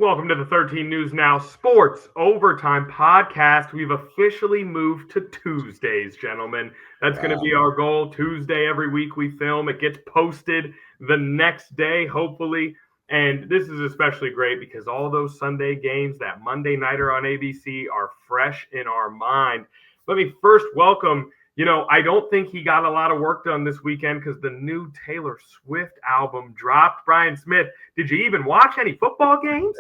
Welcome to the 13 News Now Sports Overtime Podcast. We've officially moved to Tuesdays, gentlemen. That's going to be our goal. Tuesday every week we film. It gets posted the next day, hopefully. And this is especially great because all those Sunday games, that Monday nighter on ABC, are fresh in our mind. Let me first welcome, I don't think he got a lot of work done this weekend because the new Taylor Swift album dropped. Brian Smith, did you even watch any football games?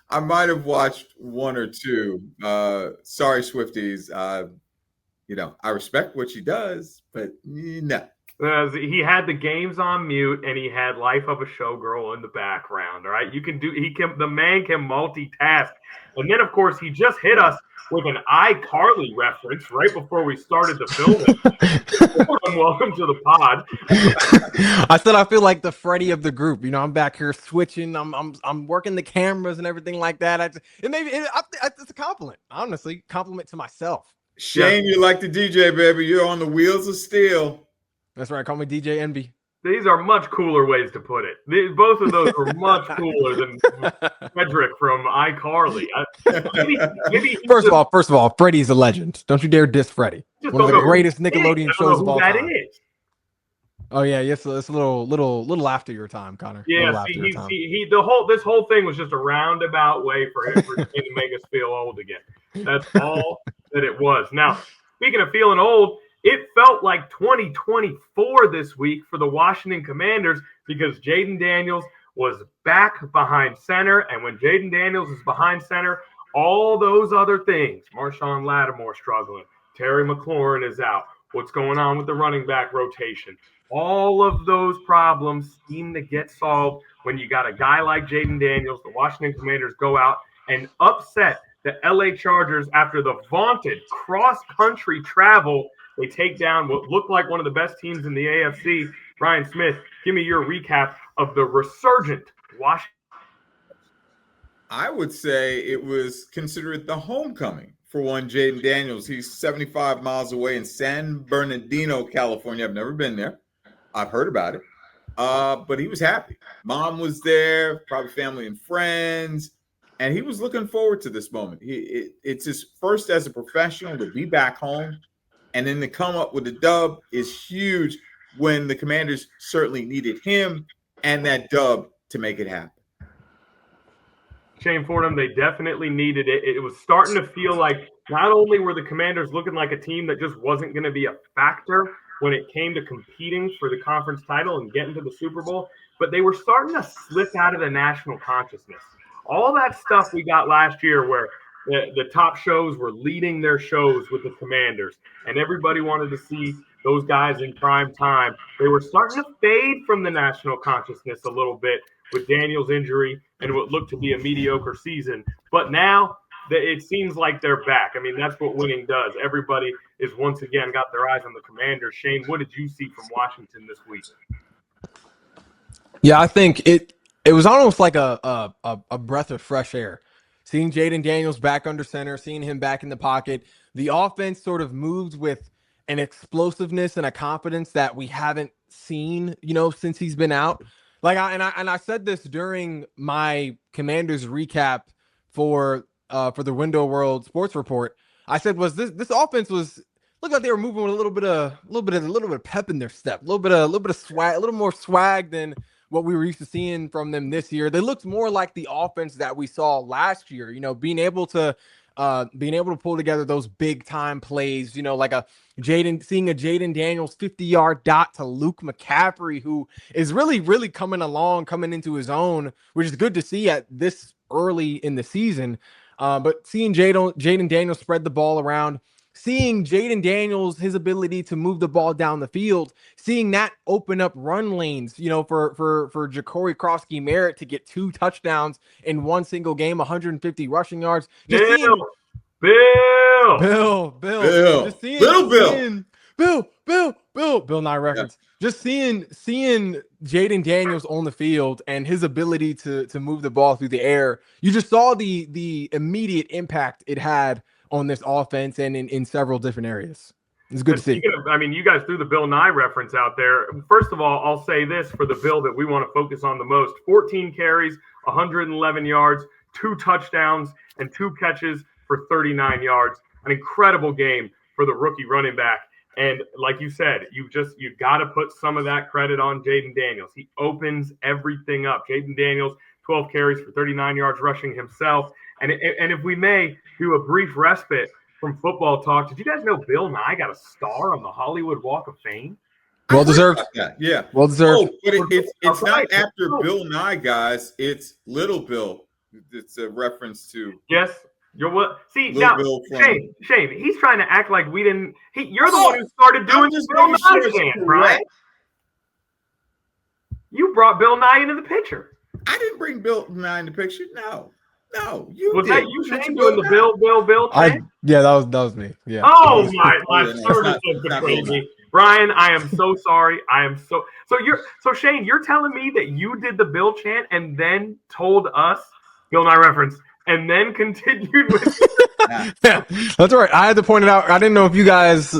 I might have watched one or two. Sorry, Swifties. I respect what she does, but no. He had the games on mute and he had Life of a Showgirl in the background. All right, the man can multitask. And then, of course, he just hit us with an iCarly reference right before we started the filming. Welcome to the pod. I said I feel like the Freddie of the group. I'm back here switching. I'm working the cameras and everything like that. It's a compliment, honestly. Compliment to myself. Shane, you like the DJ, baby. You're on the wheels of steel. That's right. Call me DJ Envy. These are much cooler ways to put it. Both of those were much cooler than Frederick from iCarly. First of all, Freddie's a legend. Don't you dare diss Freddie. One of the greatest Nickelodeon shows of all time. Oh yeah, yes, it's a little after your time, Connor. Yeah, this whole thing was just a roundabout way for him to make us feel old again. That's all that it was. Now, speaking of feeling old, it felt like 2024 this week for the Washington Commanders because Jayden Daniels was back behind center. And when Jayden Daniels is behind center, all those other things, Marshawn Lattimore struggling, Terry McLaurin is out, what's going on with the running back rotation, all of those problems seem to get solved when you got a guy like Jayden Daniels. The Washington Commanders go out and upset the LA Chargers after the vaunted cross-country travel. They take down what looked like one of the best teams in the AFC. Brian Smith, give me your recap of the resurgent Washington. I would say it was considered the homecoming for one Jayden Daniels. He's 75 miles away in San Bernardino, California. I've never been there. I've heard about it. But he was happy. Mom was there, probably family and friends. And he was looking forward to this moment. It's his first as a professional to be back home. And then to come up with a dub is huge when the Commanders certainly needed him and that dub to make it happen. Shane Fordham, they definitely needed it. It was starting to feel like not only were the Commanders looking like a team that just wasn't going to be a factor when it came to competing for the conference title and getting to the Super Bowl, but they were starting to slip out of the national consciousness. All that stuff we got last year where the top shows were leading their shows with the Commanders, and everybody wanted to see those guys in prime time. They were starting to fade from the national consciousness a little bit with Daniels' injury and what looked to be a mediocre season. But now it seems like they're back. I mean, that's what winning does. Everybody is once again got their eyes on the Commanders. Shane, what did you see from Washington this week? Yeah, I think it was almost like a breath of fresh air. Seeing Jayden Daniels back under center, seeing him back in the pocket, the offense sort of moves with an explosiveness and a confidence that we haven't seen, since he's been out. I said this during my Commanders recap for the Window World Sports Report. I said this offense looked like they were moving with a little bit of pep in their step, a little bit of swag, a little more swag than what we were used to seeing from them this year. They looked more like the offense that we saw last year, being able to pull together those big time plays, seeing a Jayden Daniels 50-yard dot to Luke McCaffrey, who is really, really coming into his own, which is good to see at this early in the season. But seeing Jayden Daniels spread the ball around, seeing Jayden Daniels, his ability to move the ball down the field, seeing that open up run lanes, for Ja'Cory Crosskey-Merritt to get 2 touchdowns in one single game, 150 rushing yards. Bill. Bill Nye reference. Yeah. Just seeing Jayden Daniels on the field and his ability to move the ball through the air, you just saw the immediate impact it had on this offense and in several different areas. It's good And to see. speaking of, I mean, you guys threw the Bill Nye reference out there. First of all, I'll say this for the Bill that we want to focus on the most: 14 carries, 111 yards, 2 touchdowns, and 2 catches for 39 yards. An incredible game for the rookie running back. And like you said, you got to put some of that credit on Jayden Daniels. He opens everything up. Jayden Daniels, 12 carries for 39 yards rushing himself. And if we may do a brief respite from football talk, did you guys know Bill Nye got a star on the Hollywood Walk of Fame? Well deserved. Yeah. Well deserved. Oh, but it's not after Bill Nye, guys. It's Little Bill. It's a reference to. Yes. You're what? See, Little now, Bill from. Shane, he's trying to act like we didn't. You're the one who started doing just Bill making Nye sure it's chant, correct. Brian. You brought Bill Nye into the picture. I didn't bring Bill Nye in the picture. No, you Was did. that you, Shane, doing the Bill chant? Yeah, that was me. Yeah. Oh my no, service has betrayed me. Brian, I am so sorry. So Shane, you're telling me that you did the Bill chant and then told us Bill Nye reference and then continued with Yeah, that's all right. I had to point it out. I didn't know if you guys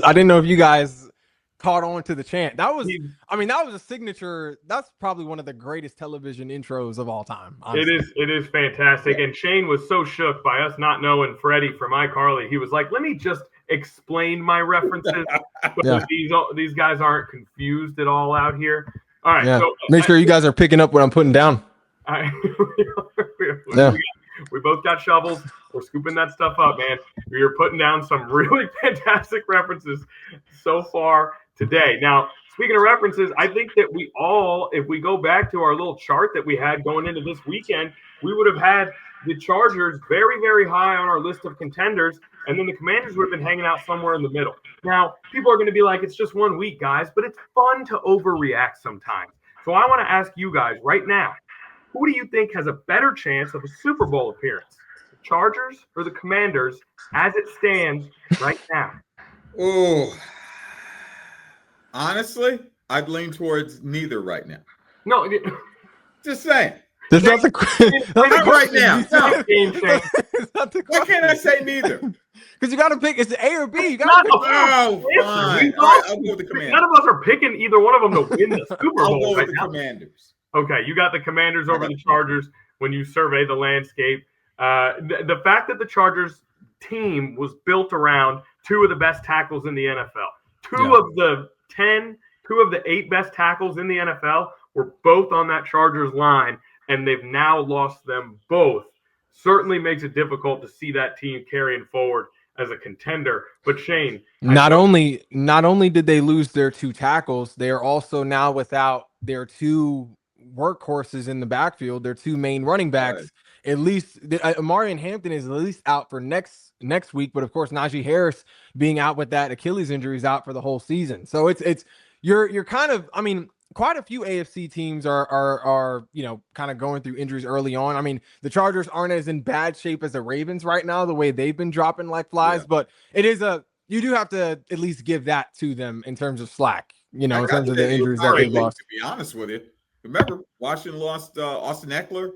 caught on to the chant. That was a signature. That's probably one of the greatest television intros of all time. Honestly. It is fantastic. Yeah. And Shane was so shook by us not knowing Freddie from iCarly. He was like, let me just explain my references because these guys aren't confused at all out here. All right. Yeah. So make sure you guys are picking up what I'm putting down. We both got shovels. We're scooping that stuff up, man. You're putting down some really fantastic references so far today. Now, speaking of references, I think that we all, if we go back to our little chart that we had going into this weekend, we would have had the Chargers very, very high on our list of contenders, and then the Commanders would have been hanging out somewhere in the middle. Now, people are going to be like, it's just 1 week, guys, but it's fun to overreact sometimes. So I want to ask you guys right now, who do you think has a better chance of a Super Bowl appearance? The Chargers or the Commanders as it stands right now? Oh, honestly, I'd lean towards neither right now. No, just saying. That's not right now. No. Why can't I say neither? Because you got to pick. It's the A or B. You got to pick. Oh, fine. All right, I'll go with the Commanders. None of us are picking either one of them to win the Super Bowl. I'll go with the Commanders. Okay, you got the Commanders over the Chargers when you survey the landscape. The fact that the Chargers team was built around 2 of the best tackles in the NFL. 2 of the 8 best tackles in the NFL were both on that Chargers line, and they've now lost them both. Certainly makes it difficult to see that team carrying forward as a contender. But Shane, not only did they lose their 2 tackles, they are also now without their 2 workhorses in the backfield, their 2 main running backs. Right. At least Amarian Hampton is at least out for next week, but of course Najee Harris being out with that Achilles injury is out for the whole season. So it's you're kind of, I mean, quite a few AFC teams are kind of going through injuries early on. I mean, the Chargers aren't as in bad shape as the Ravens right now, the way they've been dropping like flies, but you do have to at least give that to them in terms of slack, in terms of the injuries that they've lost. To be honest with you, remember Washington lost Austin Eckler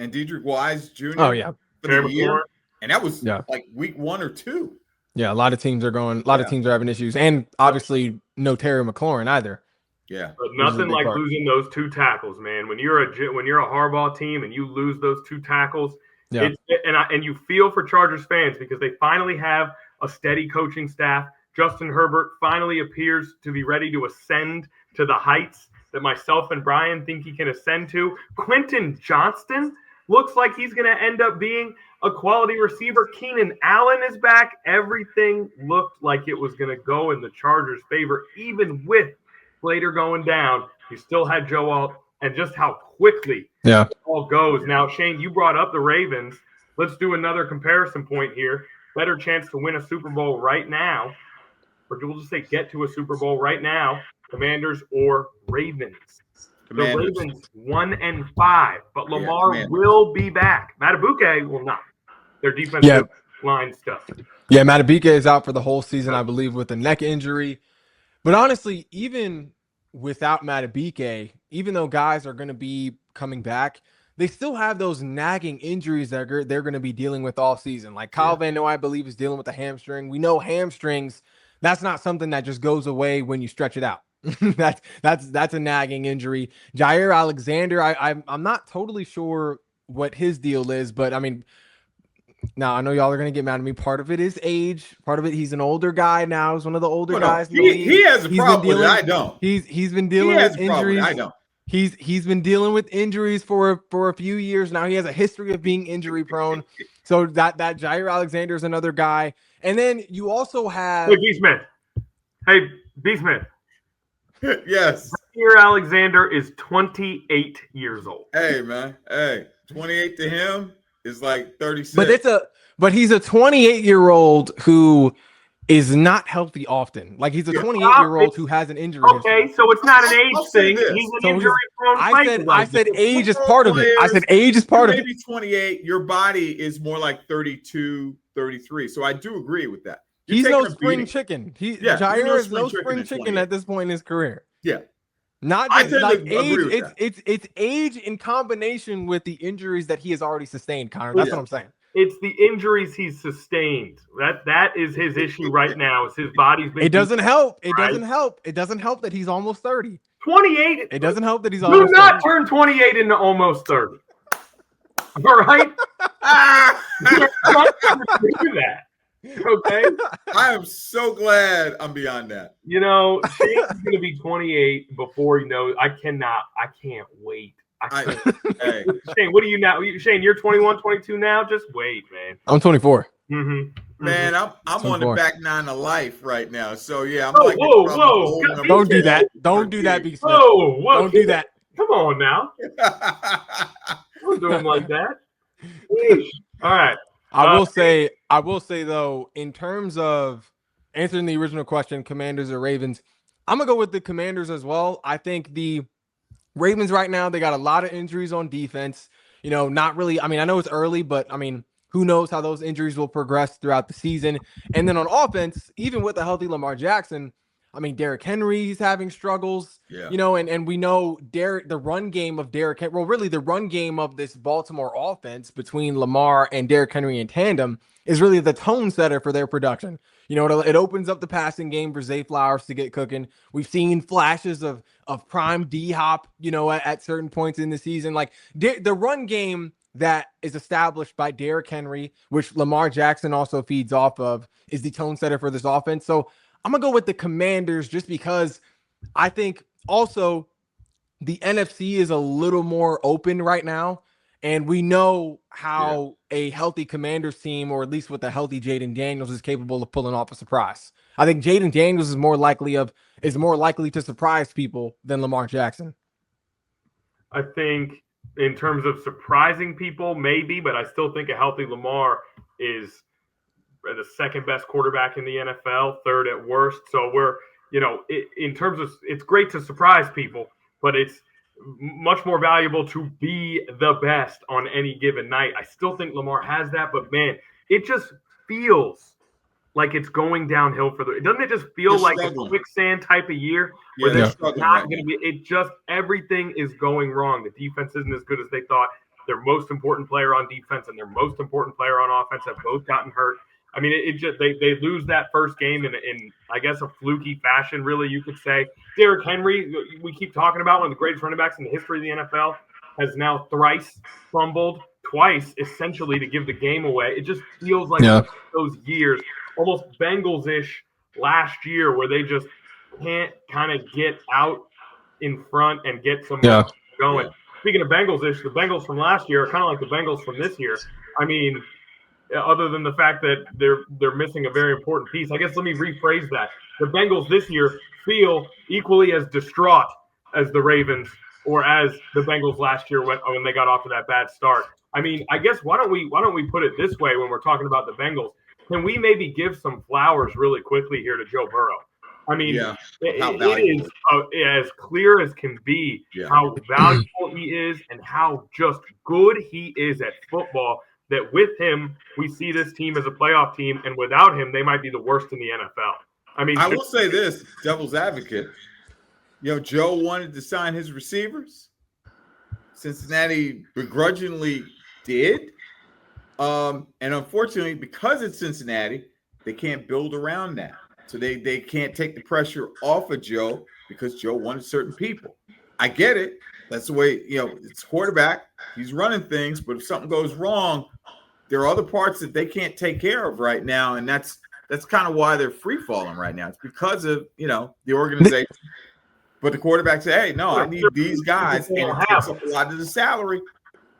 and Dedrick Wise Jr. Oh yeah, for the year, and that was like week 1 or 2. Yeah, a lot of teams are having issues, and obviously no Terry McLaurin either. Yeah, but nothing like losing those 2 tackles, man. When you're a Harbaugh team and you lose those 2 tackles, and you feel for Chargers fans because they finally have a steady coaching staff. Justin Herbert finally appears to be ready to ascend to the heights that myself and Brian think he can ascend to. Quentin Johnston looks like he's going to end up being a quality receiver. Keenan Allen is back. Everything looked like it was going to go in the Chargers' favor, even with Slater going down. You still had Joe Alt, and just how quickly it all goes. Now, Shane, you brought up the Ravens. Let's do another comparison point here. Better chance to win a Super Bowl right now, or we'll just say get to a Super Bowl right now, Commanders or Ravens. Commanders. The Ravens 1-5, but Lamar will be back. Madubuike will not. Their defensive line stuff. Yeah, Madubuike is out for the whole season, I believe, with a neck injury. But honestly, even without Madubuike, even though guys are going to be coming back, they still have those nagging injuries that they're going to be dealing with all season. Like Kyle Van Noy, I believe, is dealing with a hamstring. We know hamstrings, that's not something that just goes away when you stretch it out. That's a nagging injury. Jair Alexander, I'm not totally sure what his deal is, but I mean, now I know y'all are gonna get mad at me. Part of it is age. Part of it, he's an older guy now. He's one of the older guys in the league. He has a He's problem been dealing. with it. I don't. He's been dealing with injuries. I don't. He's been dealing with injuries for a few years now. He has a history of being injury prone. So that Jair Alexander is another guy. And then you also have Hey, B. Smith. Yes. Jair Alexander is 28 years old. Hey, man. Hey, 28 to him is like 36. But he's a 28-year-old who is not healthy often. Like he's a 28-year-old who has an injury. Okay, so it's not an age thing. He's an injury-prone player. I said age is part of it. I said age is part of it. Maybe 28. Your body is more like 32, 33. So I do agree with that. He's no spring chicken. Jair is no spring chicken at this point in his career. Yeah. Not just like age. It's age in combination with the injuries that he has already sustained, Connor. That's what I'm saying. It's the injuries he's sustained. That is his issue right now. Is his body's been. It doesn't help. It doesn't help. It doesn't help that he's almost 30. 28. It doesn't help that he's almost 30. Do not turn 28 into almost 30. All right? You're not going to do that. Okay? I am so glad I'm beyond that. You know, Shane's going to be 28 before he knows. I can't wait. Hey. Shane, what are you now? Shane, you're 21, 22 now? Just wait, man. I'm 24. Mm-hmm. Man, I'm on the back nine of life right now. So, yeah. I'm whoa. Don't do that. Don't do that, B. Smith. Whoa. Don't do that. Come on now. Don't do him like that. All right. I will say though, in terms of answering the original question, Commanders or Ravens, I'm gonna go with the Commanders as well. I think the Ravens right now, they got a lot of injuries on defense. You know, not really. I mean, I know it's early, but I mean, who knows how those injuries will progress throughout the season. And then on offense, even with a healthy Lamar Jackson, I mean, Derrick Henry's having struggles, you know, and we know the run game of Derrick Henry, well, really the run game of this Baltimore offense between Lamar and Derrick Henry in tandem is really the tone setter for their production. You know, it opens up the passing game for Zay Flowers to get cooking. We've seen flashes of prime D-Hop, you know, at certain points in the season. Like the run game that is established by Derrick Henry, which Lamar Jackson also feeds off of, is the tone setter for this offense. So I'm going to go with the Commanders just because I think also the NFC is a little more open right now. And we know how a healthy Commanders team, or at least with a healthy Jayden Daniels, is capable of pulling off a surprise. I think Jayden Daniels is more likely to surprise people than Lamar Jackson. I think in terms of surprising people, maybe, but I still think a healthy Lamar is the second best quarterback in the NFL, third at worst. So we're, you know, in terms of, it's great to surprise people, but it's much more valuable to be the best on any given night. I still think Lamar has that, but man, it just feels like it's going downhill doesn't it just feel like a quicksand type of year where there's not going to be, it just, everything is going wrong. The defense isn't as good as they thought. Their most important player on defense and their most important player on offense have both gotten hurt. I mean, it just they lose that first game in I guess a fluky fashion, really, you could say. Derrick Henry, we keep talking about, one of the greatest running backs in the history of the NFL, has now thrice fumbled, twice essentially to give the game away. It just feels like those years, almost Bengals-ish last year, where they just can't kind of get out in front and get some going. Speaking of Bengals-ish, the Bengals from last year are kind of like the Bengals from this year. I mean, other than the fact that they're missing a very important piece. I guess let me rephrase that. The Bengals this year feel equally as distraught as the Ravens or as the Bengals last year when they got off to that bad start. I mean, I guess why don't we put it this way when we're talking about the Bengals? Can we maybe give some flowers really quickly here to Joe Burrow? I mean, it is as clear as can be how valuable he is and how just good he is at football. That with him, we see this team as a playoff team, and without him, they might be the worst in the NFL. I mean, I will say this, devil's advocate. You know, Joe wanted to sign his receivers. Cincinnati begrudgingly did. And unfortunately, because it's Cincinnati, they can't build around that. So they can't take the pressure off of Joe because Joe wanted certain people. I get it. That's the way, it's quarterback. He's running things, but if something goes wrong, there are other parts that they can't take care of right now, and that's kind of why they're free falling right now. It's because of the organization. But the quarterback said, "Hey, no, I need these guys, and it takes up a lot of the salary."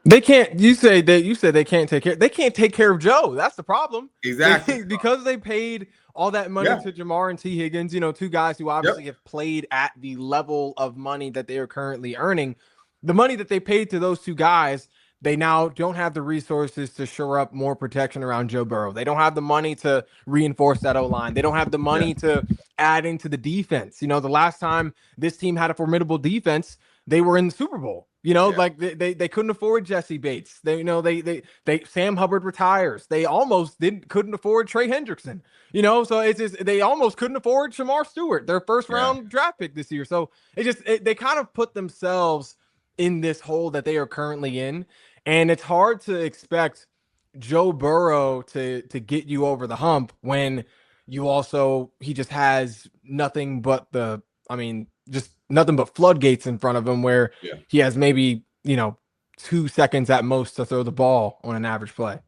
They can't. You say they can't take care. They can't take care of Joe. That's the problem. Exactly. Because they paid all that money to Jamar and T. Higgins. Two guys who obviously have played at the level of money that they are currently earning. The money that they paid to those two guys, they now don't have the resources to shore up more protection around Joe Burrow. They don't have the money to reinforce that O-line. They don't have the money to add into the defense. The last time this team had a formidable defense, they were in the Super Bowl. Like they couldn't afford Jesse Bates. They Sam Hubbard retires. They almost couldn't afford Trey Hendrickson. So it's just they almost couldn't afford Shamar Stewart, their first round draft pick this year. So they kind of put themselves in this hole that they are currently in. And it's hard to expect Joe Burrow to get you over the hump when he just has nothing but just nothing but floodgates in front of him where he has maybe, 2 seconds at most to throw the ball on an average play.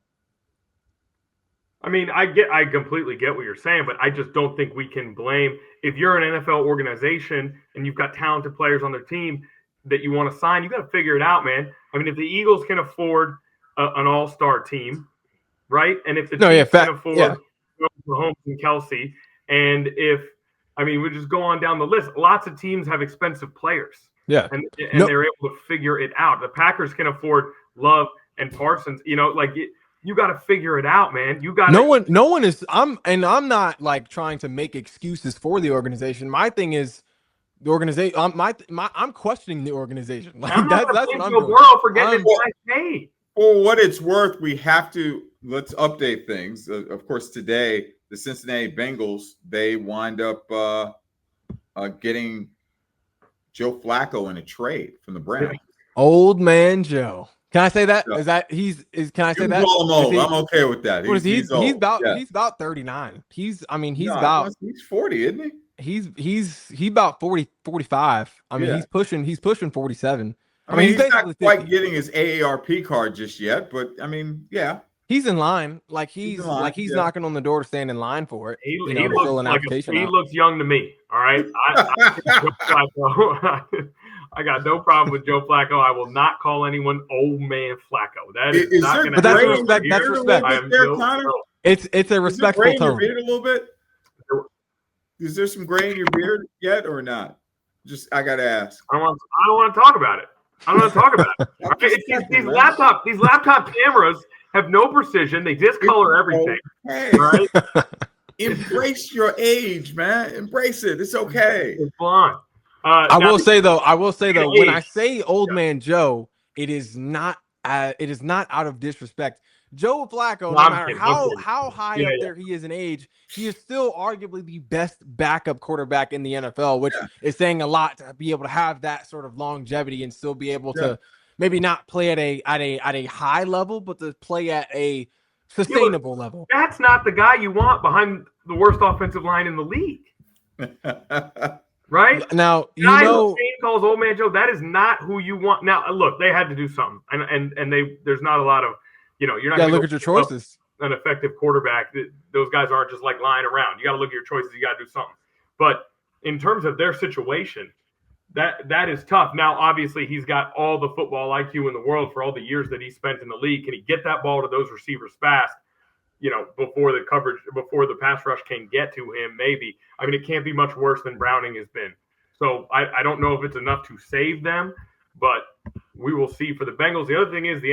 I mean, I completely get what you're saying, but I just don't think we can blame if you're an NFL organization and you've got talented players on their team that you want to sign, you got to figure it out, man. I mean, if the Eagles can afford an all-star team, right? And if the Chiefs can afford Mahomes and Kelsey, and we just go on down the list. Lots of teams have expensive players. Yeah. And they're able to figure it out. The Packers can afford Love and Parsons. You got to figure it out, man. You got no one is. I'm not like trying to make excuses for the organization. My thing is the organization. I'm questioning the organization. Like that's what I'm doing. For getting paid. For what it's worth, let's update things. Of course, today the Cincinnati Bengals they wind up getting Joe Flacco in a trade from the Browns. Old man Joe. Can I say that? Can I say that? Call him old. I'm okay with that. He's about 39. He's 40, isn't he? He's about 40, 45. He's pushing 47. He's not quite getting his AARP card just yet, but he's in line. He's knocking on the door to stand in line for it. He looks young to me. All right. I got no problem with Joe Flacco. I will not call anyone old man Flacco. That is not going to happen. That's respect. It's a respectful term. Beard a little bit. Is there some gray in your beard yet or not? I got to ask. I don't want to talk about it. I don't want to talk about it. These laptop cameras have no precision. They discolor everything. Okay. Right? Embrace your age, man. Embrace it. It's okay. It's blonde. I will say though, when I say old man Joe, it is not out of disrespect. Joe Flacco, no matter how high up there he is in age, he is still arguably the best backup quarterback in the NFL, which is saying a lot to be able to have that sort of longevity and still be able to maybe not play at a high level, but to play at a sustainable level. That's not the guy you want behind the worst offensive line in the league. Right now, Shane calls old man Joe. That is not who you want. Now, look, they had to do something, and there's not a lot of, you're not going to look at your choices. An effective quarterback. Those guys aren't just like lying around. You got to look at your choices. You got to do something. But in terms of their situation, that is tough. Now, obviously, he's got all the football IQ in the world for all the years that he spent in the league. Can he get that ball to those receivers fast? Before the pass rush can get to him, maybe. It can't be much worse than Browning has been. So I don't know if it's enough to save them, but we will see for the Bengals. The other thing is the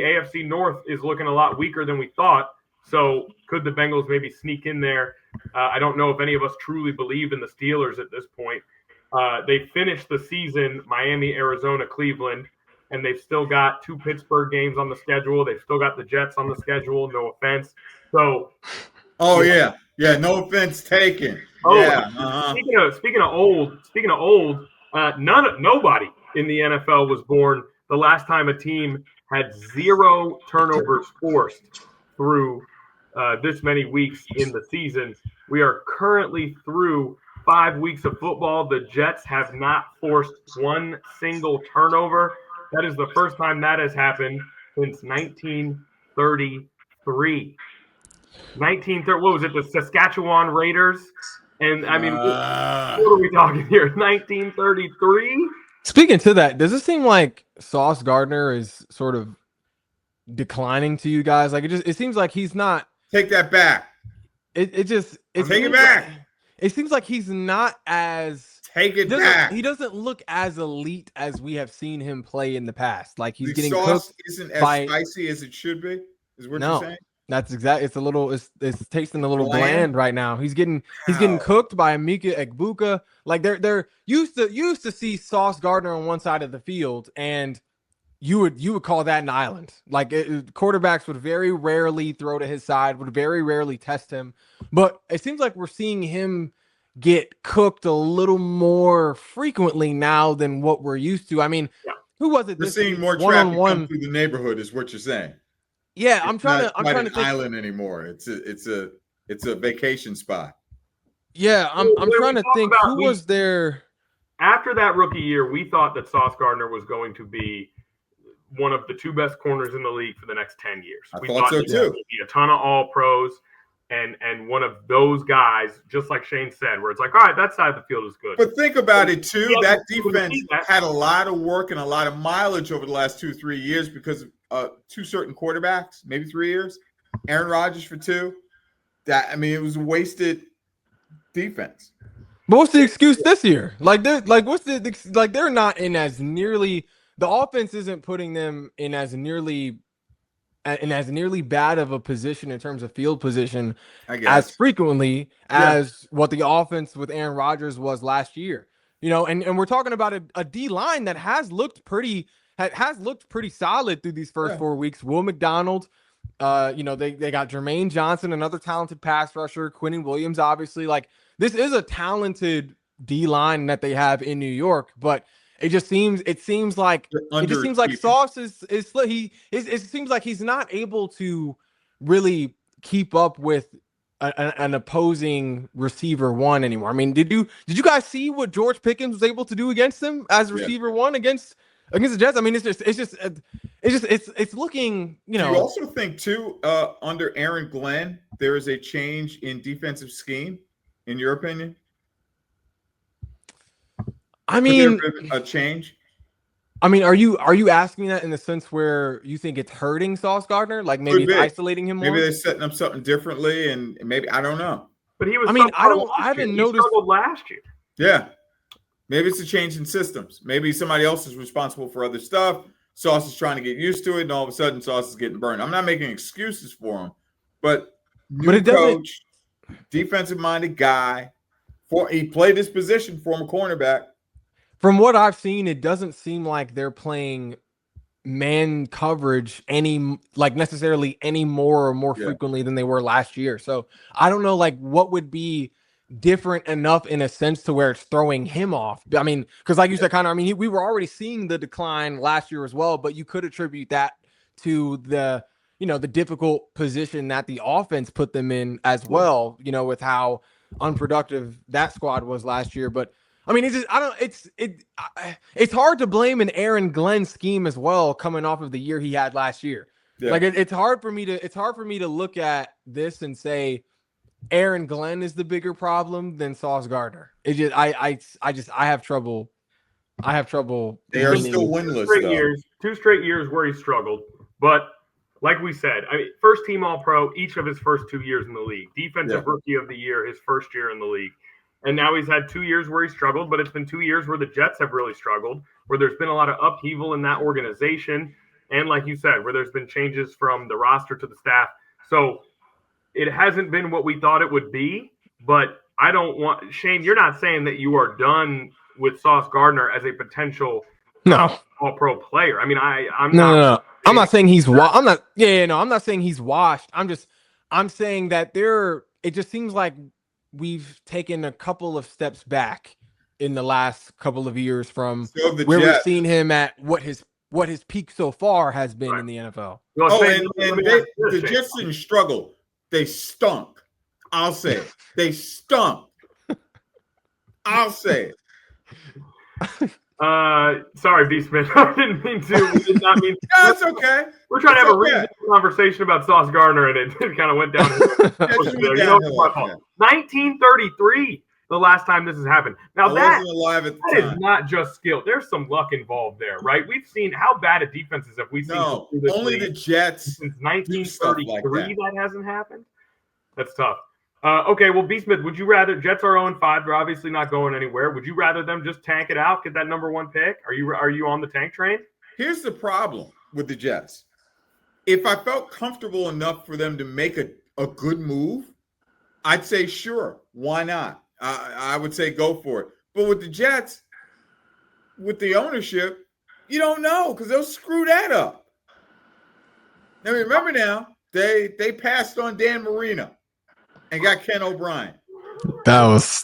AFC North is looking a lot weaker than we thought. So could the Bengals maybe sneak in there? I don't know if any of us truly believe in the Steelers at this point. They finished the season Miami, Arizona, Cleveland. And they've still got 2 Pittsburgh games on the schedule. They've still got the Jets on the schedule. No offense. So, no offense taken. Speaking of old, nobody in the NFL was born the last time a team had 0 turnovers forced through this many weeks in the season. We are currently through 5 weeks of football. The Jets have not forced one single turnover. That is the first time that has happened since 1933. 1930, what was it? The Saskatchewan Raiders? And I mean, what are we talking here? 1933? Speaking to that, does it seem like Sauce Gardner is sort of declining to you guys? Like it seems like he's not. Take that back. Take it back. It seems like he's not as. Take it back. He doesn't look as elite as we have seen him play in the past. Like he's the getting sauce cooked. Isn't as spicy as it should be. Is what you're saying? That's exactly. It's tasting a little bland right now. He's getting cooked by Emeka Egbuka. Like they're used to see Sauce Gardner on one side of the field, and you would call that an island. Like quarterbacks would very rarely throw to his side, would very rarely test him. But it seems like we're seeing him get cooked a little more frequently now than what we're used to. I mean, who was it? We're seeing more traffic come through the neighborhood, is what you're saying. Yeah, I'm trying to think. Island anymore. It's a vacation spot. Yeah, I'm trying to think who was there after that rookie year. We thought that Sauce Gardner was going to be one of the two best corners in the league for the next 10 years. We thought so too. Be a ton of all pros and one of those guys, just like Shane said, where it's like, all right, that side of the field is good. But think about it too. That defense had a lot of work and a lot of mileage over the last 2-3 years because of two certain quarterbacks, maybe 3 years. Aaron Rodgers for 2. It was a wasted defense. But what's the excuse this year? They're not in as nearly. The offense isn't putting them in as nearly bad of a position in terms of field position as frequently as what the offense with Aaron Rodgers was last year. You know, and we're talking about a D line that has looked pretty solid through these first 4 weeks. Will McDonald, they got Jermaine Johnson, another talented pass rusher, Quinnen Williams, obviously. Like this is a talented D line that they have in New York, but it seems like Sauce it seems like he's not able to really keep up with an opposing receiver one anymore. I mean, did you guys see what George Pickens was able to do against him as receiver one against the Jets? I mean, it's looking, you know. Do you also think too, under Aaron Glenn, there is a change in defensive scheme, in your opinion? I mean, a change. I mean, are you asking that in the sense where you think it's hurting Sauce Gardner? Like maybe it's isolating him more? Maybe they're setting up something differently, and maybe I don't know. But he was. I haven't noticed. He struggled last year. Yeah, maybe it's a change in systems. Maybe somebody else is responsible for other stuff. Sauce is trying to get used to it, and all of a sudden, Sauce is getting burned. I'm not making excuses for him, but new coach, defensive-minded guy. He played this position, former cornerback. From what I've seen, it doesn't seem like they're playing man coverage necessarily any more or more frequently than they were last year. So I don't know, like what would be different enough in a sense to where it's throwing him off. I mean, because like you said, Connor, I mean, we were already seeing the decline last year as well, but you could attribute that to the difficult position that the offense put them in as well, with how unproductive that squad was last year. But I mean, it's hard to blame an Aaron Glenn scheme as well, coming off of the year he had last year. Yeah. Like it's hard for me to look at this and say Aaron Glenn is the bigger problem than Sauce Gardner. I have trouble. They are still winless. 2 straight years where he struggled, but like we said, first team All-Pro each of his first 2 years in the league. Defensive Rookie of the Year his first year in the league. And now he's had 2 years where he struggled, but it's been 2 years where the Jets have really struggled, where there's been a lot of upheaval in that organization. And like you said, where there's been changes from the roster to the staff. So it hasn't been what we thought it would be, but I don't want – Shane, you're not saying that you are done with Sauce Gardner as a potential All-Pro player. I mean, I'm not – I'm not saying he's I'm not saying he's washed. I'm saying that it just seems like we've taken a couple of steps back in the last couple of years from where we've seen him at what his peak so far has been in the NFL. The Jets didn't struggle. They stunk. I'll say it. They stunk. I'll say it. Sorry, B. Smith. I didn't mean to. We did not mean. That's okay. We're trying to have a okay. reasonable conversation about Sauce Gardner, and it kind of went downhill. You know, 1933, the last time this has happened. Now that wasn't alive at the time. Is not just skill. There's some luck involved there, right? We've seen how bad at defenses have we seen. No, only the Jets since 1933 that hasn't happened. That's tough. Okay, well, B. Smith, would you rather Jets are 0-5? They're obviously not going anywhere. Would you rather them just tank it out, get that number one pick? Are you on the tank train? Here's the problem with the Jets. If I felt comfortable enough for them to make a good move, I'd say sure, why not? I would say go for it. But with the Jets, with the ownership, you don't know because they'll screw that up. Now remember they passed on Dan Marino and got Ken O'Brien.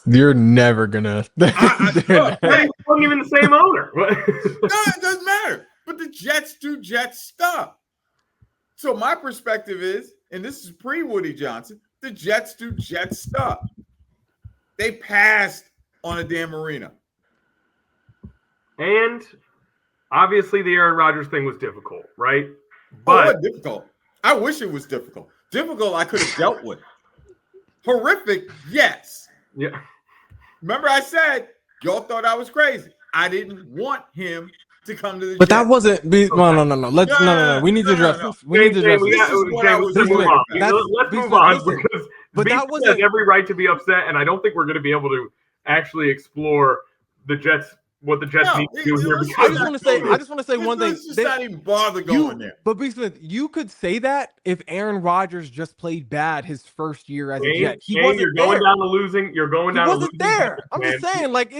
You're never gonna. Look, hey, wasn't even the same owner. No, it doesn't matter. But the Jets do Jet stuff. So my perspective is, and this is pre-Woody Johnson, the Jets do Jet stuff. They passed on a Dan Marino. And obviously the Aaron Rodgers thing was difficult, right? But difficult. I wish it was difficult. Difficult I could have dealt with. Horrific, yes. Yeah. Remember I said, y'all thought I was crazy. I didn't want him to come to the But Jets. that wasn't. No. No. We need to address this. We need to address this. Let's move on because but that wasn't every right to be upset, and I don't think we're going to be able to actually explore the Jets. What the Jets need to do here. I just want to say one thing. Let's just not even bother going there. But B. Smith, you could say that if Aaron Rodgers just played bad his first year as a Jet. He wasn't You're going down to losing. You're going down. He wasn't there. I'm just saying, like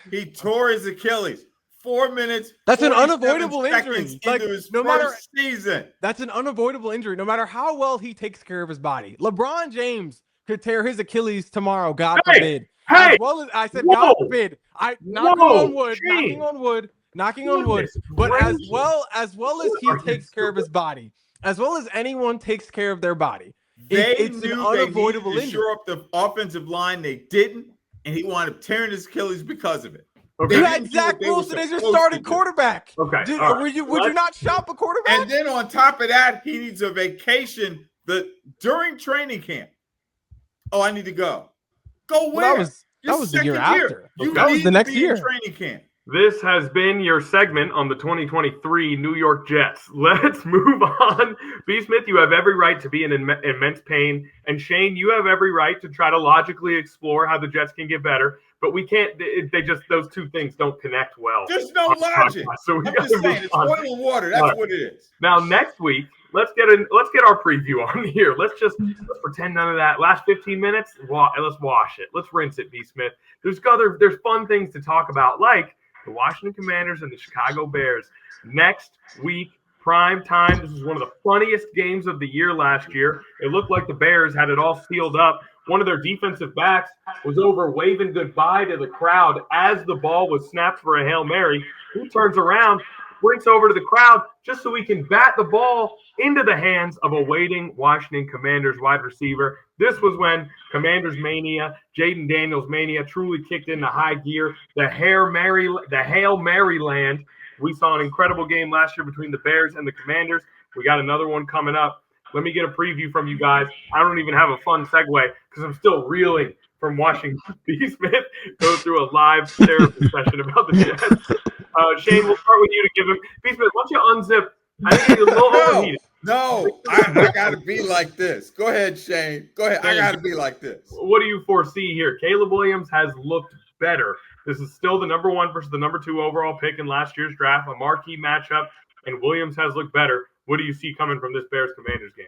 he tore his Achilles. 4 minutes. That's an unavoidable injury. Like no matter season. That's an unavoidable injury. No matter how well he takes care of his body. LeBron James could tear his Achilles tomorrow. God forbid. Hey, as well as I said, God forbid. Knocking on wood. But as well as he takes care of his body, as well as anyone takes care of their body, it's an unavoidable injury. To shore up the offensive line, they didn't, and he wound up tearing his Achilles because of it. Okay. You had Zach Wilson as your starting quarterback. Okay. Would you not shop a quarterback? And then on top of that, he needs a vacation during training camp. Oh, I need to go. Go where? That was the year after. That was the next year. Training camp. This has been your segment on the 2023 New York Jets. Let's move on. B. Smith, you have every right to be in immense pain. And Shane, you have every right to try to logically explore how the Jets can get better. But we can't, those two things don't connect well. There's no logic. So I'm just saying, it's oil and water. That's what it is. Now, next week, let's get our preview on here. Let's pretend none of that. Last 15 minutes, let's wash it. Let's rinse it, B. Smith. There's fun things to talk about, like the Washington Commanders and the Chicago Bears. Next week, prime time. This is one of the funniest games of the year last year. It looked like the Bears had it all sealed up. One of their defensive backs was over waving goodbye to the crowd as the ball was snapped for a Hail Mary. He turns around, sprints over to the crowd just so he can bat the ball into the hands of a waiting Washington Commanders wide receiver. This was when Commanders mania, Jayden Daniels mania, truly kicked into high gear. The Hail Mary land. We saw an incredible game last year between the Bears and the Commanders. We got another one coming up. Let me get a preview from you guys. I don't even have a fun segue because I'm still reeling from watching B. Smith go through a live therapy session about the Jets. Shane, we'll start with you to give him. B. Smith, why don't you unzip? I think he's a little overheated. No, I got to be like this. Go ahead, Shane. Go ahead. I got to be like this. What do you foresee here? Caleb Williams has looked better. This is still the number 1 versus the number 2 overall pick in last year's draft, a marquee matchup, and Williams has looked better. What do you see coming from this Bears-Commanders game?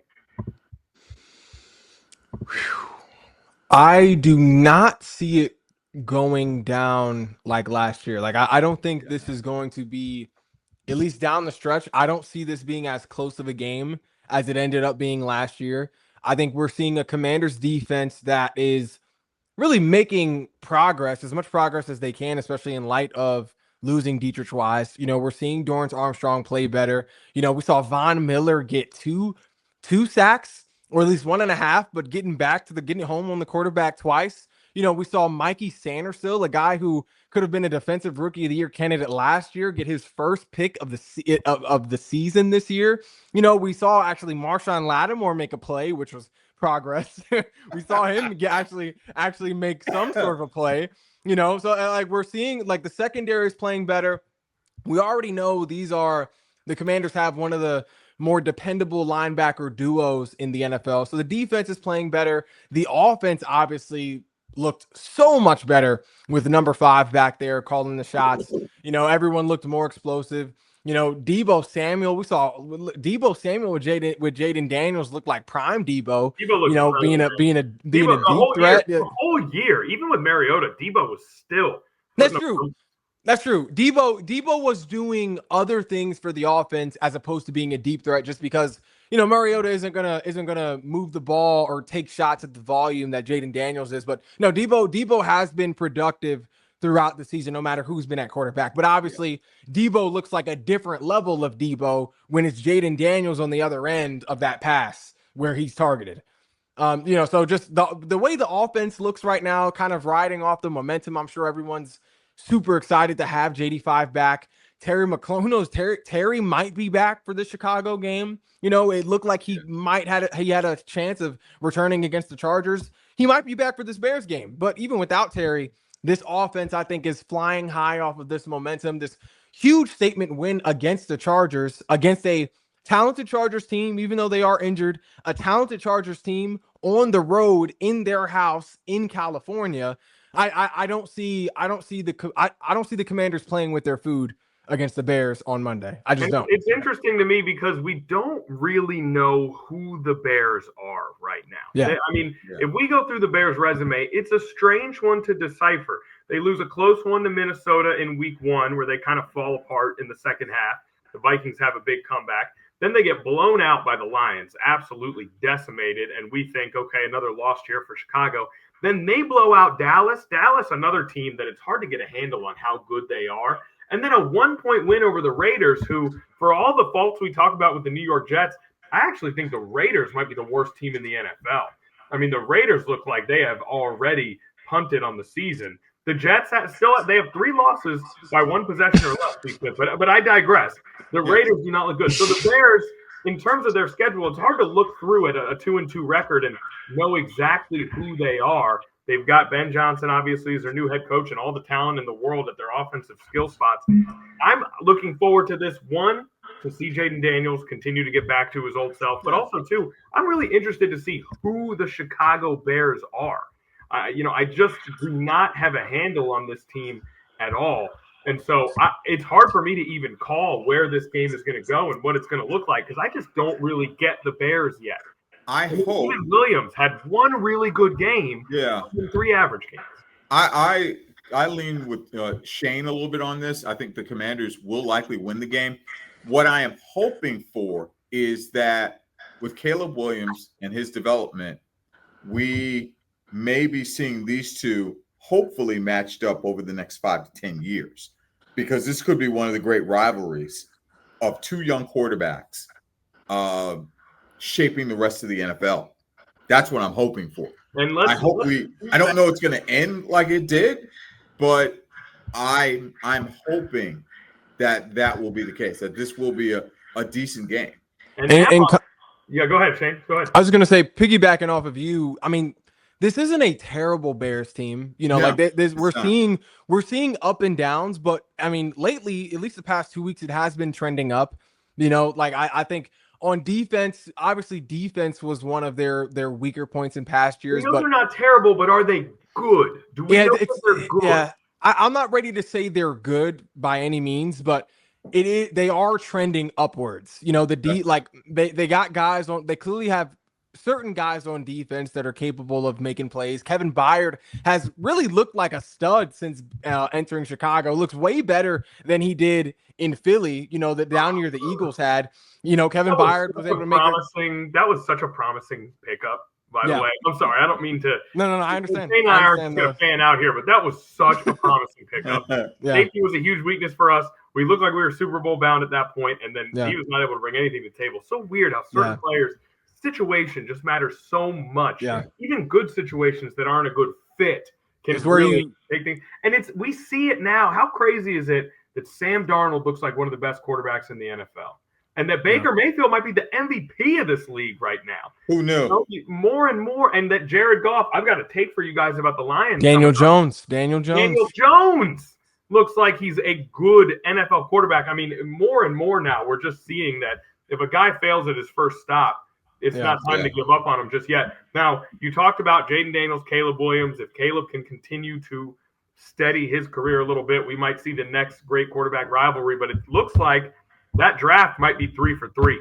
I do not see it going down like last year. Like I don't think this is going to be, at least down the stretch, I don't see this being as close of a game as it ended up being last year. I think we're seeing a Commanders defense that is really making progress, as much progress as they can, especially in light of losing Dietrich Wise. We're seeing Dorrance Armstrong play better. We saw Von Miller get two sacks or at least 1.5, but getting home on the quarterback twice. We saw Mikey Sandersill, a guy who could have been a defensive rookie of the year candidate last year, get his first pick of the season this year. We saw actually Marshawn Lattimore make a play, which was progress. We saw him actually make some sort of a play. So like we're seeing like the secondary is playing better. We already know the Commanders have one of the more dependable linebacker duos in the NFL. So the defense is playing better. The offense obviously looked so much better with number 5 back there calling the shots. Everyone looked more explosive. Deebo Samuel, we saw Deebo Samuel with Jayden Daniels look like prime Deebo. Deebo looked being a deep threat. The whole year, even with Mariota, Deebo was still. That's true. That's true. Deebo was doing other things for the offense as opposed to being a deep threat, just because Mariota isn't gonna move the ball or take shots at the volume that Jayden Daniels is. But no, Deebo has been productive throughout the season, no matter who's been at quarterback. But obviously, Deebo looks like a different level of Deebo when it's Jayden Daniels on the other end of that pass where he's targeted. So just the way the offense looks right now, kind of riding off the momentum. I'm sure everyone's super excited to have JD5 back. Terry McLaurin, who knows? Terry might be back for the Chicago game. It looked like he had a chance of returning against the Chargers. He might be back for this Bears game. But even without Terry, this offense, I think, is flying high off of this momentum. This huge statement win against the Chargers, against a talented Chargers team, even though they are injured, a talented Chargers team on the road in their house in California. I don't see the Commanders playing with their food against the Bears on Monday. I just don't. It's interesting to me because we don't really know who the Bears are right now. Yeah. If we go through the Bears resume, it's a strange one to decipher. They lose a close one to Minnesota in week 1 where they kind of fall apart in the second half. The Vikings have a big comeback. Then they get blown out by the Lions, absolutely decimated. And we think, okay, another lost year for Chicago. Then they blow out Dallas. Dallas, another team that it's hard to get a handle on how good they are. And then a 1-point win over the Raiders, who, for all the faults we talk about with the New York Jets, I actually think the Raiders might be the worst team in the NFL. The Raiders look like they have already punted on the season. The Jets have 3 losses by 1 possession or less, but I digress. The Raiders do not look good. So the Bears, in terms of their schedule, it's hard to look through at a 2-2 record and know exactly who they are. They've got Ben Johnson, obviously, as their new head coach, and all the talent in the world at their offensive skill spots. I'm looking forward to this, one, to see Jayden Daniels continue to get back to his old self, but also, two, I'm really interested to see who the Chicago Bears are. I just do not have a handle on this team at all. And so it's hard for me to even call where this game is going to go and what it's going to look like because I just don't really get the Bears yet. I hope Williams had 1 really good game, in 3 average games. I lean with Shane a little bit on this. I think the Commanders will likely win the game. What I am hoping for is that with Caleb Williams and his development, we may be seeing these two hopefully matched up over the next 5 to 10 years, because this could be one of the great rivalries of 2 young quarterbacks shaping the rest of the NFL. That's what I'm hoping for. And I don't know it's going to end like it did, but I'm hoping that will be the case, that this will be a decent game. Yeah, go ahead, Shane. Go ahead. I was going to say, piggybacking off of you, this isn't a terrible Bears team. We're seeing up and downs, but lately, at least the past 2 weeks, it has been trending up. I think on defense, obviously defense was one of their weaker points in past years. They're not terrible, but are they good? Do we know that they're good? Yeah, I'm not ready to say they're good by any means, but they are trending upwards. They got guys on. They clearly have certain guys on defense that are capable of making plays. Kevin Byard has really looked like a stud since entering Chicago. Looks way better than he did in Philly, the down year the Eagles had. Kevin Byard was able to make that was such a promising pickup, by the way. I'm sorry, I don't mean to. No, I understand. Shane and I aren't going to fan out here, but that was such a promising pickup. Safety was a huge weakness for us. We looked like we were Super Bowl bound at that point, and then he was not able to bring anything to the table. So weird how certain players situation just matters so much. Yeah. Even good situations that aren't a good fit can It's where really take things. And we see it now. How crazy is it that Sam Darnold looks like one of the best quarterbacks in the NFL? And that Baker Mayfield might be the MVP of this league right now. Who knew? So more and more. And that Jared Goff, I've got a take for you guys about the Lions. Daniel Jones looks like he's a good NFL quarterback. I mean, more and more now, we're just seeing that if a guy fails at his first stop, it's not time to give up on him just yet. Now, you talked about Jayden Daniels, Caleb Williams. If Caleb can continue to steady his career a little bit, we might see the next great quarterback rivalry. But it looks like that draft might be 3 for 3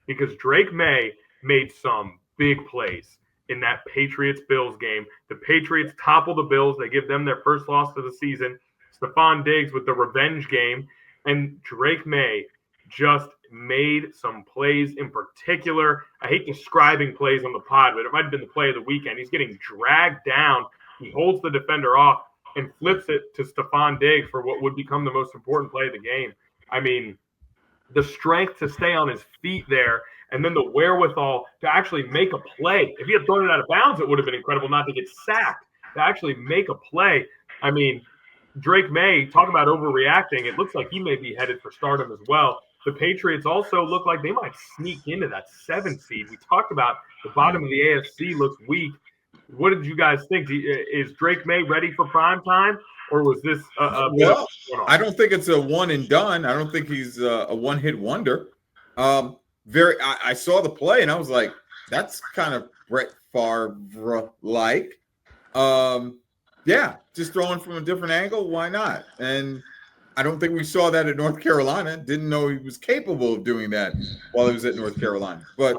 because Drake May made some big plays in that Patriots-Bills game. The Patriots topple the Bills. They give them their first loss of the season. Stephon Diggs with the revenge game. And Drake May just made some plays in particular. I hate describing plays on the pod, but it might have been the play of the weekend. He's getting dragged down. He holds the defender off and flips it to Stephon Diggs for what would become the most important play of the game. I mean, the strength to stay on his feet there and then the wherewithal to actually make a play. If he had thrown it out of bounds, it would have been incredible not to get sacked. To actually make a play. I mean, Drake May, talk about overreacting. It looks like he may be headed for stardom as well. The Patriots also look like they might sneak into that 7th seed. We talked about the bottom of the AFC looks weak. What did you guys think? Is Drake May ready for prime time, or was this well? I don't think it's a one and done. I don't think he's a one-hit wonder. I saw the play and I was like, that's kind of Brett Favre-like. Just throwing from a different angle. Why not? And I don't think we saw that at North Carolina. Didn't know he was capable of doing that while he was at North Carolina. But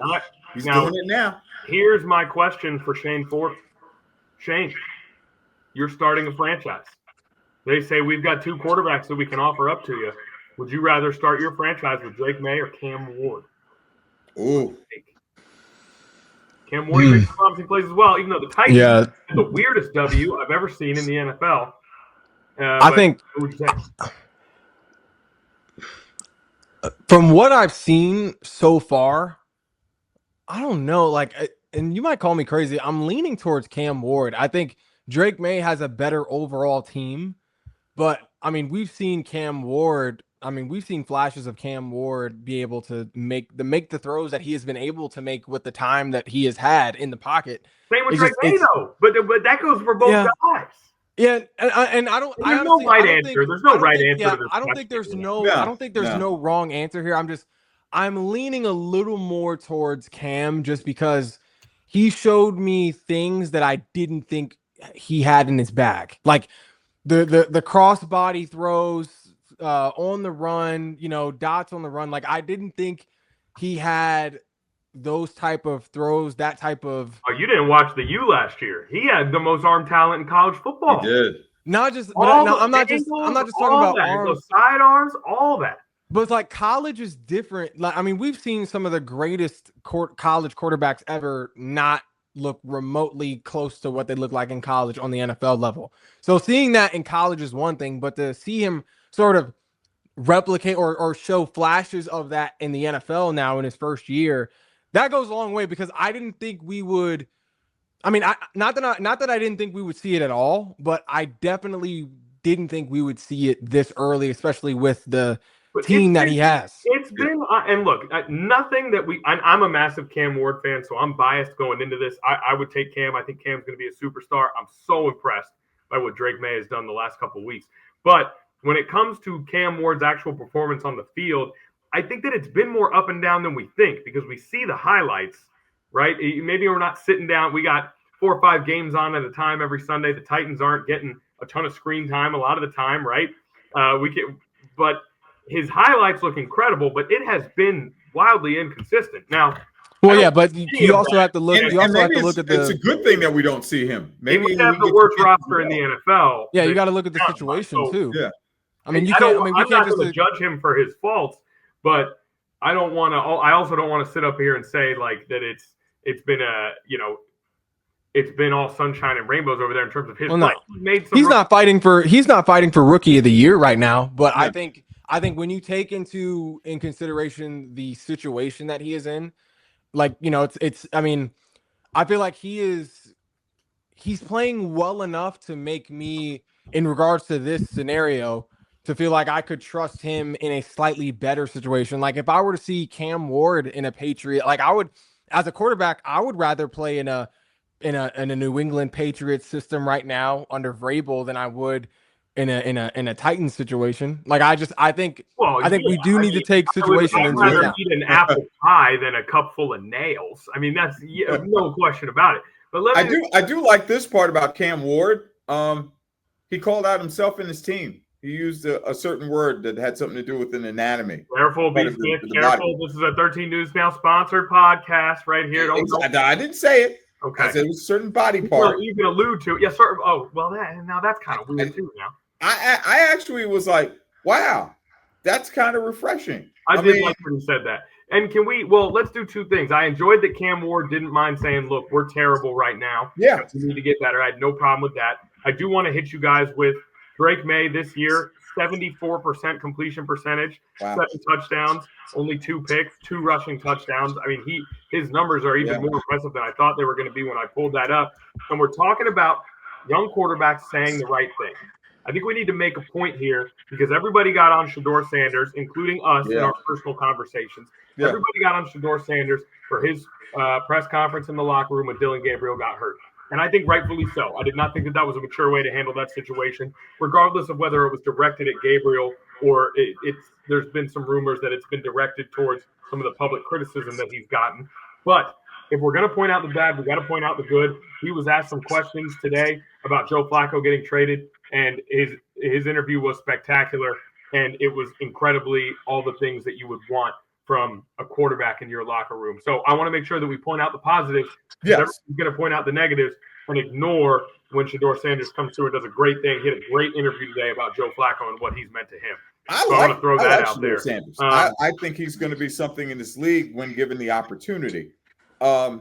he's doing it now. Here's my question for Shane Ford. Shane, you're starting a franchise. They say we've got 2 quarterbacks that we can offer up to you. Would you rather start your franchise with Drake May or Cam Ward? Ooh. Cam Ward makes promising plays as well, even though the Titans had the weirdest W I've ever seen in the NFL. I think from what I've seen so far, I don't know. And you might call me crazy. I'm leaning towards Cam Ward. I think Drake May has a better overall team, but I mean, we've seen Cam Ward. I mean, we've seen flashes of Cam Ward be able to make the throws that he has been able to make with the time that he has had in the pocket. Same with Drake May, though. But that goes for both guys. Yeah, and I don't. There's no right answer. There's no right answer to this. I don't think there's no wrong answer here. I'm leaning a little more towards Cam just because he showed me things that I didn't think he had in his bag, like the crossbody throws on the run, dots on the run. Like I didn't think he had those type of throws, that type of. Oh, you didn't watch the U last year. He had the most arm talent in college football. He did. I'm not just talking about arms, those side arms, all that. But it's like college is different. Like I mean, we've seen some of the greatest college quarterbacks ever not look remotely close to what they look like in college on the NFL level. So seeing that in college is one thing, but to see him sort of replicate or show flashes of that in the NFL now in his first year, that goes a long way because I didn't think we would. I mean, not that I didn't think we would see it at all, but I definitely didn't think we would see it this early, especially with the team that he has. It's been, and look, nothing that I'm a massive Cam Ward fan, so I'm biased going into this. I would take Cam. I think Cam's going to be a superstar. I'm so impressed by what Drake May has done the last couple of weeks. But when it comes to Cam Ward's actual performance on the field, I think that it's been more up and down than we think because we see the highlights, right? Maybe we're not sitting down. We got 4 or 5 games on at a time every Sunday. The Titans aren't getting a ton of screen time a lot of the time, right? But his highlights look incredible, but it has been wildly inconsistent. Now, but you also have to look. You also have to look at the. It's a good thing that we don't see him. Maybe we have the worst roster in the NFL. Yeah, you got to look at the situation too. Yeah, I mean, you can't. I'm not going to judge him for his faults, but I don't want to. I also don't want to sit up here and say like that. It's been it's been all sunshine and rainbows over there in terms of his play. He's not fighting for rookie of the year right now, but yeah. I think when you take in consideration the situation that he is in, Like, I mean, I feel like he's playing well enough to make me, in regards to this scenario, to feel like I could trust him in a slightly better situation. Like if I were to see Cam Ward in a Patriot, like I would, as a quarterback, I would rather play in a New England Patriots system right now under Vrabel than I would in a Titans situation. Like I think Well, we yeah, do need to take I would situation much into rather account. eat an apple pie than a cup full of nails. I mean, that's no question about it. But I do like this part about Cam Ward. He called out himself and his team. He used a certain word that had something to do with an anatomy. Careful, Part be of the careful. body. This is a 13 News Now sponsored podcast right here. Don't. I didn't say it. Okay. I said it was a certain body part. You can allude to it. Yes, sir. Oh, well, now that's kind of weird too. Now I actually was like, wow, that's kind of refreshing. I did like when he said that. And let's do two things. I enjoyed that Cam Ward didn't mind saying, look, we're terrible right now. Yeah. We need to get better. I had no problem with that. I do want to hit you guys with Drake May this year, 74% completion percentage, 7 touchdowns, only 2 picks, 2 rushing touchdowns. I mean, his numbers are even more impressive than I thought they were going to be when I pulled that up. And we're talking about young quarterbacks saying the right thing. I think we need to make a point here because everybody got on Shedeur Sanders, including us in our personal conversations. Yeah. Everybody got on Shedeur Sanders for his press conference in the locker room when Dylan Gabriel got hurt. And I think rightfully so. I did not think that was a mature way to handle that situation, regardless of whether it was directed at Gabriel or there's been some rumors that it's been directed towards some of the public criticism that he's gotten. But if we're going to point out the bad, we got to point out the good. He was asked some questions today about Joe Flacco getting traded, and his interview was spectacular, and it was incredibly all the things that you would want from a quarterback in your locker room. So I want to make sure that we point out the positives. Yes. Everyone's going to point out the negatives and ignore when Shedeur Sanders comes through and does a great thing. He had a great interview today about Joe Flacco and what he's meant to him. I want to throw that out there. Sanders. I think he's going to be something in this league when given the opportunity. I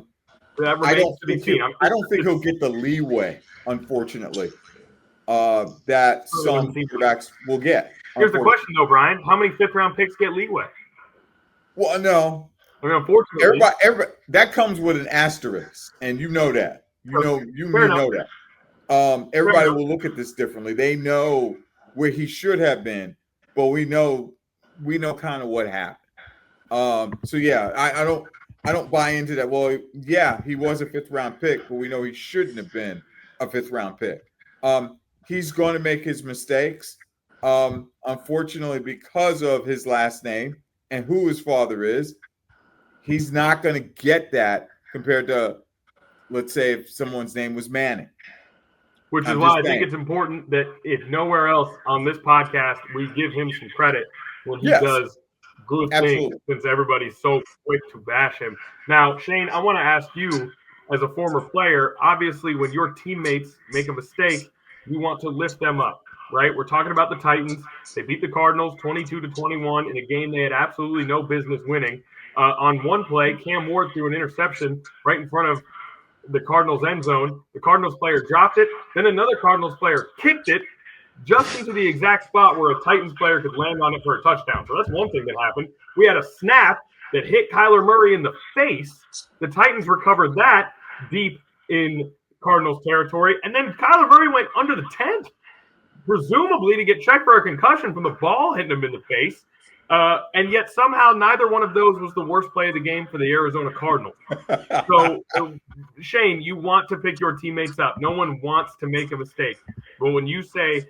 don't think he'll get the leeway, unfortunately, that some quarterbacks will get. Here's the question, though, Brian. How many fifth-round picks get leeway? Well, no. I mean, unfortunately, everybody that comes with an asterisk, and you know that. You know that. Everybody will look at this differently. They know where he should have been, but we know kind of what happened. So yeah, I don't buy into that. Well, yeah, he was a 5th round pick, but we know he shouldn't have been a 5th round pick. He's going to make his mistakes. Unfortunately, because of his last name and who his father is, he's not going to get that compared to, let's say, if someone's name was Manning. Which is why I think it's important that if nowhere else on this podcast, we give him some credit when he does good things, since everybody's so quick to bash him. Now, Shane, I want to ask you, as a former player, obviously when your teammates make a mistake, you want to lift them up, right? We're talking about the Titans. They beat the Cardinals 22-21 in a game they had absolutely no business winning. On one play, Cam Ward threw an interception right in front of the Cardinals end zone. The Cardinals player dropped it. Then another Cardinals player kicked it just into the exact spot where a Titans player could land on it for a touchdown. So that's one thing that happened. We had a snap that hit Kyler Murray in the face. The Titans recovered that deep in Cardinals territory. And then Kyler Murray went under the tent, presumably to get checked for a concussion from the ball hitting him in the face. And yet somehow neither one of those was the worst play of the game for the Arizona Cardinals. So, Shane, you want to pick your teammates up. No one wants to make a mistake. But when you see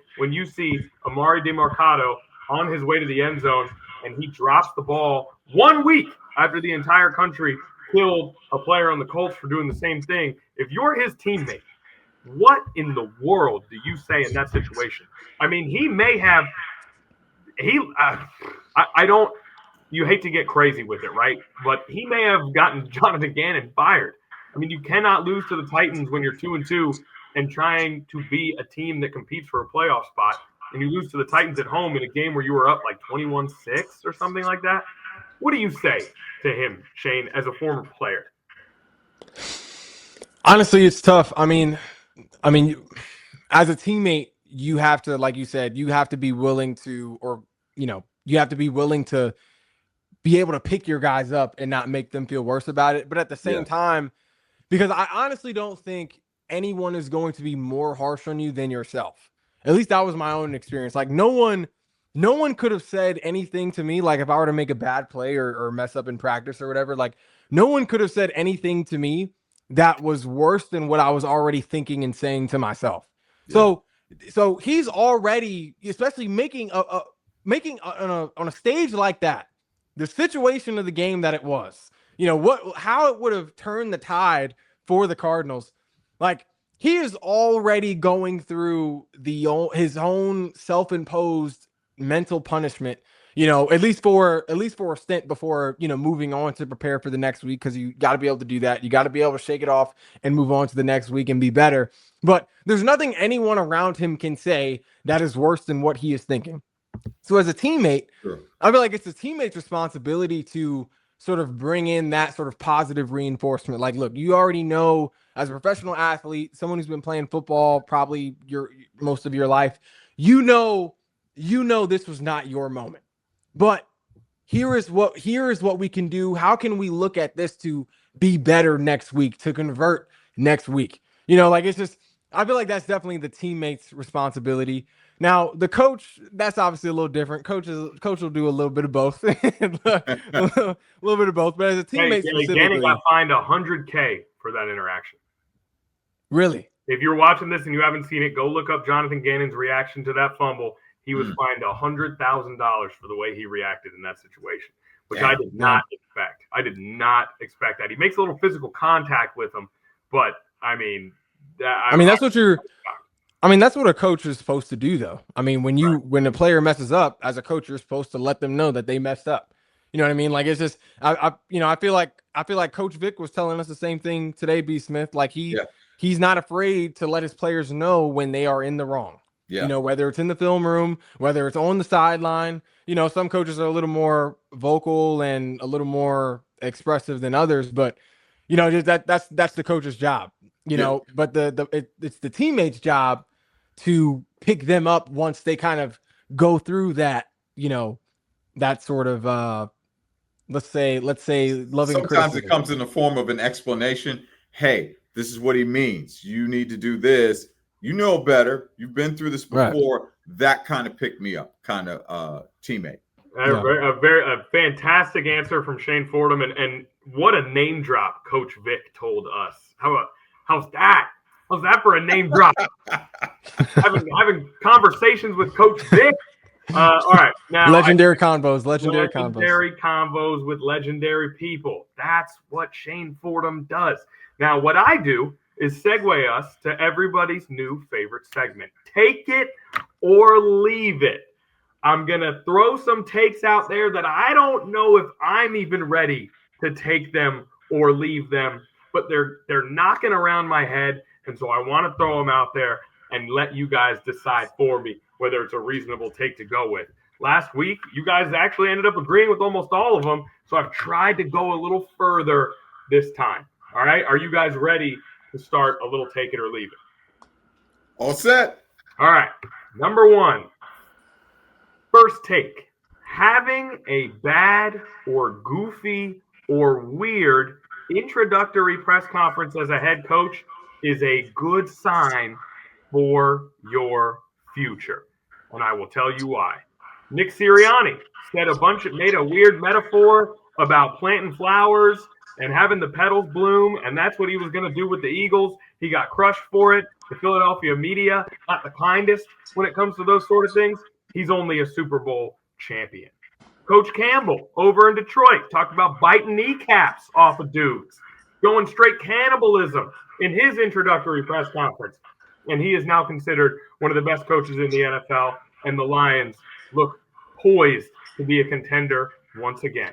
Amari DeMarcado on his way to the end zone and he drops the ball 1 week after the entire country killed a player on the Colts for doing the same thing, if you're his teammate, what in the world do you say in that situation? I mean, he may have I don't – you hate to get crazy with it, right? But he may have gotten Jonathan Gannon fired. I mean, you cannot lose to the Titans when you're 2-2 and trying to be a team that competes for a playoff spot, and you lose to the Titans at home in a game where you were up like 21-6 or something like that. What do you say to him, Shane, as a former player? Honestly, it's tough. I mean, as a teammate, you have to, like you said, you have to be willing to, or you have to be willing to be able to pick your guys up and not make them feel worse about it. But at the same time, because I honestly don't think anyone is going to be more harsh on you than yourself. At least that was my own experience. Like no one could have said anything to me. Like if I were to make a bad play or mess up in practice or whatever, like no one could have said anything to me that was worse than what I was already thinking and saying to myself. Yeah. So he's already, especially making on a stage like that, the situation of the game that it was, how it would have turned the tide for the Cardinals. Like he is already going through his own self-imposed mental punishment, at least for a stint before, moving on to prepare for the next week. Cause you got to be able to do that. You got to be able to shake it off and move on to the next week and be better. But there's nothing anyone around him can say that is worse than what he is thinking. So as a teammate, Sure. I feel like it's the teammate's responsibility to sort of bring in that sort of positive reinforcement. Like, look, you already know as a professional athlete, someone who's been playing football probably most of your life, you know this was not your moment. But here is what we can do. How can we look at this to be better next week, to convert next week? It's just, I feel like that's definitely the teammate's responsibility. Now, the coach, that's obviously a little different. Coach will do a little bit of both, a little bit of both. But as a teammate specifically, Gannon got fined $100K for that interaction. Really? If you're watching this and you haven't seen it, go look up Jonathan Gannon's reaction to that fumble. He was fined $100,000 for the way he reacted in that situation, which I did not expect. I did not expect that. He makes a little physical contact with him, but that's what a coach is supposed to do, though. I mean, when a player messes up, as a coach, you're supposed to let them know that they messed up. You know what I mean? Like it's just, I feel like Coach Vic was telling us the same thing today, B. Smith. Like he's not afraid to let his players know when they are in the wrong. Yeah. Whether it's in the film room, whether it's on the sideline. Some coaches are a little more vocal and a little more expressive than others, but just that's the coach's job. But it's the teammate's job to pick them up once they kind of go through that, that sort of let's say loving Sometimes criticism. it comes in the form of an explanation. Hey, this is what he means. You need to do this. You know better. You've been through this before. Right. That kind of pick me up kind of teammate. A fantastic answer from Shane Fordham, and what a name drop Coach Vic told us. How's that? How's that for a name drop? having conversations with Coach Vic. All right, now legendary convos with legendary people. That's what Shane Fordham does. Now, what I do is segue us to everybody's new favorite segment. Take it or leave it. I'm going to throw some takes out there that I don't know if I'm even ready to take them or leave them, but they're knocking around my head, and so I want to throw them out there and let you guys decide for me whether it's a reasonable take to go with. Last week, you guys actually ended up agreeing with almost all of them, so I've tried to go a little further this time. All right? Are you guys ready to start a little take it or leave it? All set. All right. Number one. First take. Having a bad or goofy or weird introductory press conference as a head coach is a good sign for your future. And I will tell you why. Nick Sirianni made a weird metaphor about planting flowers and having the petals bloom, and that's what he was going to do with the Eagles. He got crushed for it. The Philadelphia media, not the kindest when it comes to those sort of things. He's only a Super Bowl champion. Coach Campbell over in Detroit talked about biting kneecaps off of dudes, going straight cannibalism in his introductory press conference. And he is now considered one of the best coaches in the NFL, and the Lions look poised to be a contender once again.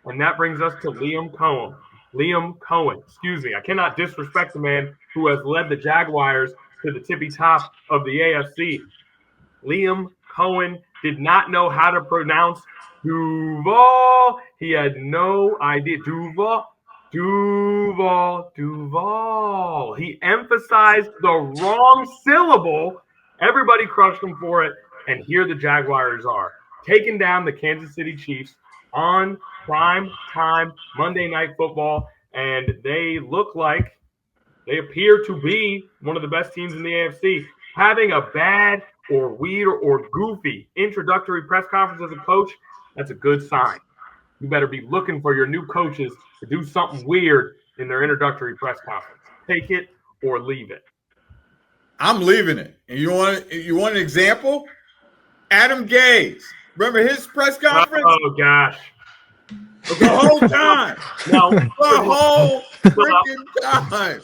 And that brings us to Liam Cohen. I cannot disrespect the man who has led the Jaguars to the tippy top of the AFC. Liam Cohen did not know how to pronounce Duval. He had no idea. Duval. He emphasized the wrong syllable. Everybody crushed him for it. And here the Jaguars are, taking down the Kansas City Chiefs on prime time Monday Night Football, and they appear to be one of the best teams in the AFC. Having a bad or weird or goofy introductory press conference as a coach, that's a good sign. You better be looking for your new coaches to do something weird in their introductory press conference. Take it or leave it. I'm leaving it. And you want an example? Adam Gase. Remember his press conference? Oh gosh. The whole time. No. The whole freaking time.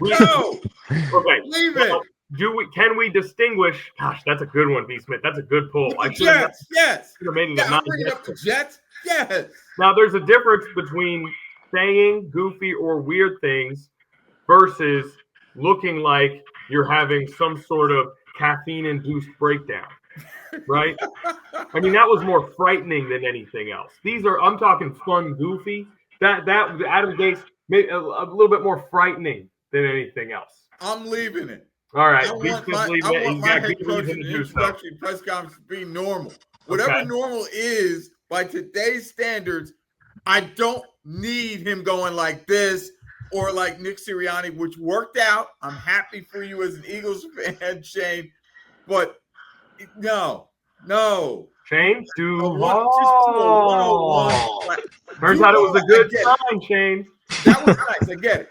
No. Okay. Leave it. Can we distinguish? Gosh, that's a good one, B. Smith. That's a good pull. With the Jets, yes. Should have made it Yeah, I'm bringing up the Jets, yes. Now, there's a difference between saying goofy or weird things versus looking like you're having some sort of caffeine-induced breakdown, right? I mean, that was more frightening than anything else. I'm talking fun, goofy. That Adam Gase made a little bit more frightening than anything else. I'm leaving it. All right. I want my head coach in the introductory press conference to be normal. Whatever normal is by today's standards, I don't need him going like this or like Nick Sirianni, which worked out. I'm happy for you as an Eagles fan, Shane. But no. Shane, Duval. Turns out it was a good sign, Shane. That was nice. I get it.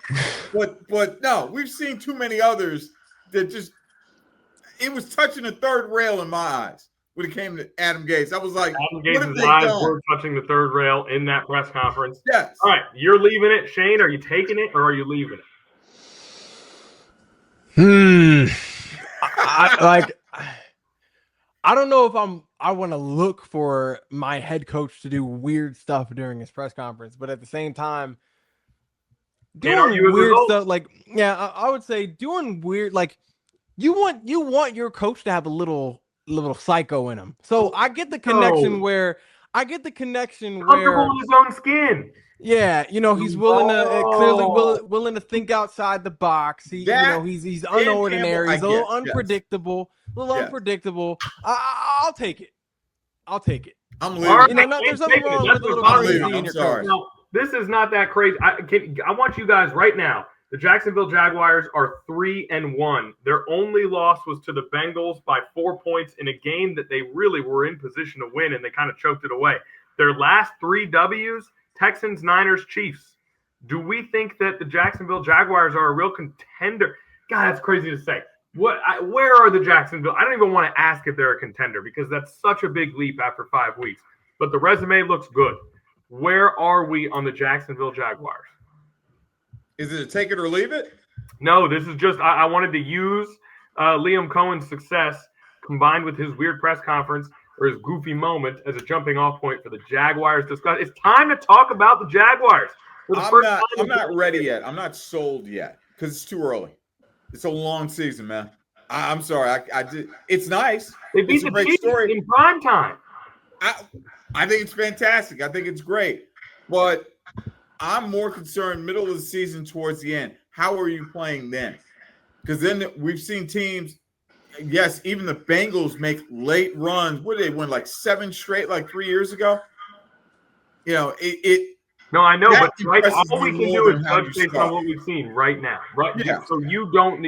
But no, we've seen too many others that it was touching the third rail in my eyes when it came to Adam Gase. I was like, Adam Gase's eyes were touching the third rail in that press conference. Yes. All right, you're leaving it. Shane, are you taking it or are you leaving it? I don't know if I want to look for my head coach to do weird stuff during his press conference, but at the same time, doing weird stuff, I would say doing weird, like you want your coach to have a little psycho in him. So I get the connection where comfortable in his own skin. Yeah, he's willing to think outside the box. He's unordinary. He's a little unpredictable. Unpredictable. I'll take it. I'm leaving. There's nothing wrong with a little crazy in your coach. No, this is not that crazy. I want you guys right now. The Jacksonville Jaguars are 3-1. Their only loss was to the Bengals by 4 points in a game that they really were in position to win, and they kind of choked it away. Their last 3 W's, Texans, Niners, Chiefs. Do we think that the Jacksonville Jaguars are a real contender? God, that's crazy to say. Where are the Jacksonville? I don't even want to ask if they're a contender because that's such a big leap after 5 weeks. But the resume looks good. Where are we on the Jacksonville Jaguars? Is it a take it or leave it? No, this is just I wanted to use Liam Cohen's success combined with his weird press conference or his goofy moment as a jumping off point for the Jaguars discussion. It's time to talk about the Jaguars. I'm not ready yet. I'm not sold yet because it's too early. It's a long season, man. I'm sorry. It's nice. They beat the Chiefs in prime time. I think it's fantastic. I think it's great. But I'm more concerned middle of the season towards the end. How are you playing then? Because then we've seen teams, yes, even the Bengals make late runs. What did they win, like 7 straight, like 3 years ago? No, I know, but all we can do is judge based on what we've seen right now. Right? Yeah. So you're going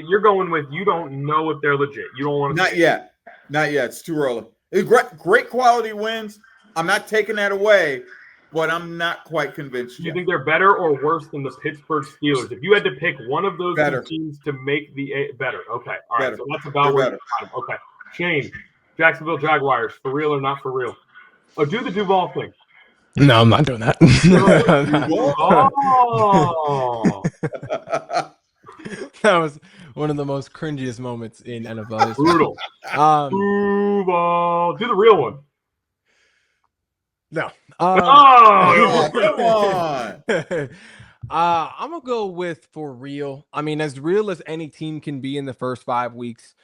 with you don't know if they're legit. You don't want to. Not yet. It's too early. It's great quality wins. I'm not taking that away, but I'm not quite convinced yet. Do you think they're better or worse than the Pittsburgh Steelers? If you had to pick one of those two teams to make the better, okay, all right. So that's about where you're at. Okay, Shane, Jacksonville Jaguars, for real or not for real? Oh, do the Duval thing. No, I'm not doing that. That was one of the most cringiest moments in NFL history. Brutal. Duval. Do the real one. No. Come on. I'm going to go with for real. I mean, as real as any team can be in the first 5 weeks.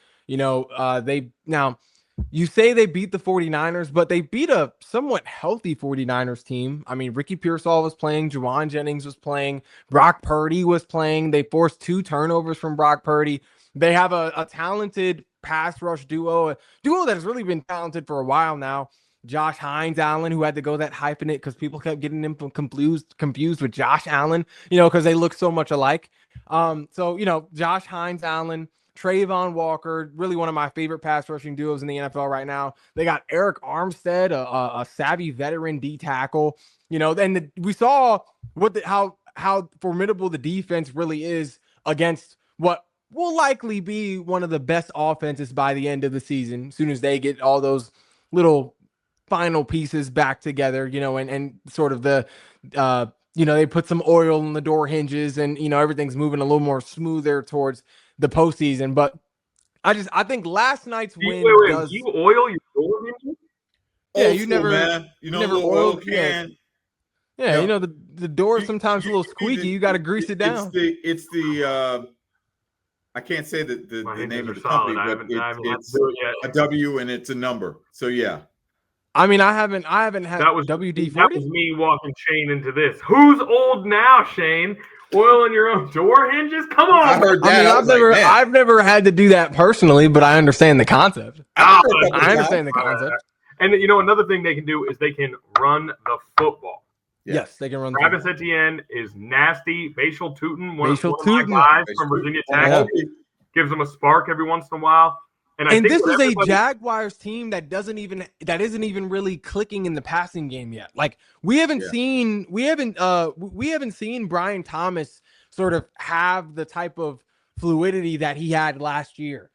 You say they beat the 49ers, but they beat a somewhat healthy 49ers team. I mean, Ricky Pearsall was playing. Juwan Jennings was playing. Brock Purdy was playing. They forced 2 turnovers from Brock Purdy. They have a talented pass rush duo that has really been talented for a while now. Josh Hines Allen, who had to go that hyphen it because people kept getting him confused with Josh Allen, because they look so much alike. So, Josh Hines Allen, Trayvon Walker, really one of my favorite pass rushing duos in the NFL right now. They got Eric Armstead, a savvy veteran D tackle. And we saw how formidable the defense really is against what will likely be one of the best offenses by the end of the season, as soon as they get all those little final pieces back together, and sort of they put some oil in the door hinges and, everything's moving a little more smoother towards the postseason. But I think last night's win does. You oil your door hinges? Yeah, Old you school, never, man. you never little oiled. can. Yeah, the door is sometimes a little squeaky. You got to grease it down. It's the I can't say the name of the company, but it's a W and it's a number. So yeah. I mean, I haven't had WD-40. That was me walking Shane into this. Who's old now, Shane? Oiling your own door hinges? Come on! I heard that. I've never had to do that personally, but I understand the concept. I understand the concept. And another thing they can do is they can run the football. Yes, they can run. Travis Etienne is nasty. Bashal Tootin, one of my guys from Virginia Tech, gives them a spark every once in a while. And this is a Jaguars team that isn't even really clicking in the passing game yet. Like we haven't seen Brian Thomas sort of have the type of fluidity that he had last year.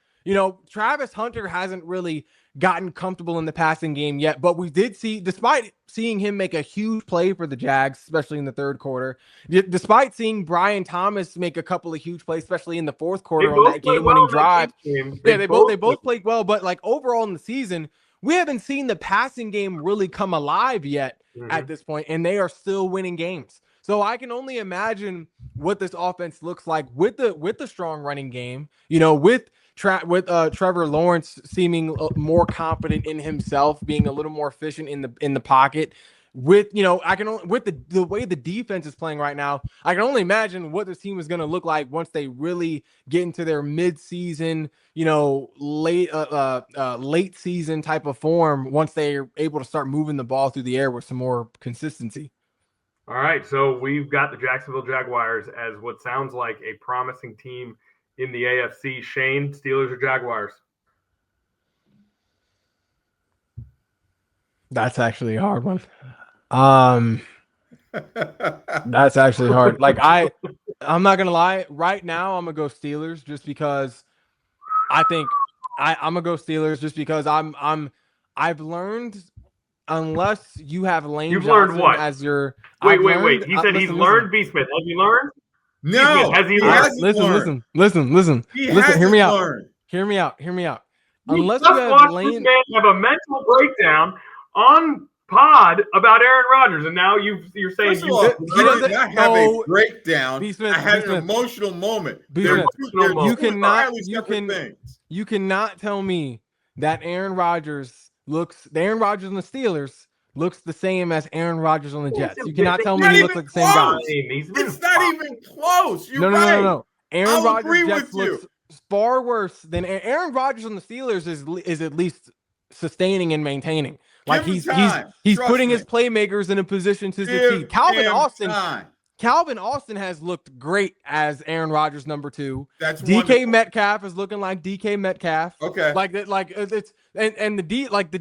Travis Hunter hasn't really gotten comfortable in the passing game yet, but we did see, despite seeing him make a huge play for the Jags, especially in the third quarter, despite seeing Brian Thomas make a couple of huge plays, especially in the fourth quarter on that game-winning drive. They both played well, but like overall in the season, we haven't seen the passing game really come alive yet at this point, and they are still winning games. So I can only imagine what this offense looks like with the strong running game, with Trevor Lawrence seeming more confident in himself, being a little more efficient in the pocket. With the way the defense is playing right now, I can only imagine what this team is going to look like once they really get into their mid-season, late season type of form. Once they're able to start moving the ball through the air with some more consistency. All right, so we've got the Jacksonville Jaguars as what sounds like a promising team in the AFC. Shane, Steelers or Jaguars? That's actually a hard one. That's actually hard. Like I'm not gonna lie. Right now, I'm gonna go Steelers just because I think I'm gonna go Steelers just because I've learned. Unless you have Lane You've Johnson learned what? As your wait. He said he's learned. B. Smith, have you learned? No, has he learned? Listen. Hear me out. Unless you have Lane, this man have a mental breakdown on pod about Aaron Rodgers, and now you're saying he doesn't have a breakdown. I had an emotional moment. You cannot tell me that Aaron Rodgers and the Steelers looks the same as Aaron Rodgers on the Jets. You cannot tell me he looks like the same guy. It's not even close. No. Aaron Rodgers Jets looks far worse than Aaron Rodgers on the Steelers is at least sustaining and maintaining. Like he's putting his playmakers in a position to succeed. Calvin Austin has looked great as Aaron Rodgers number 2. That's DK wonderful. Metcalf is looking like DK Metcalf. Okay. The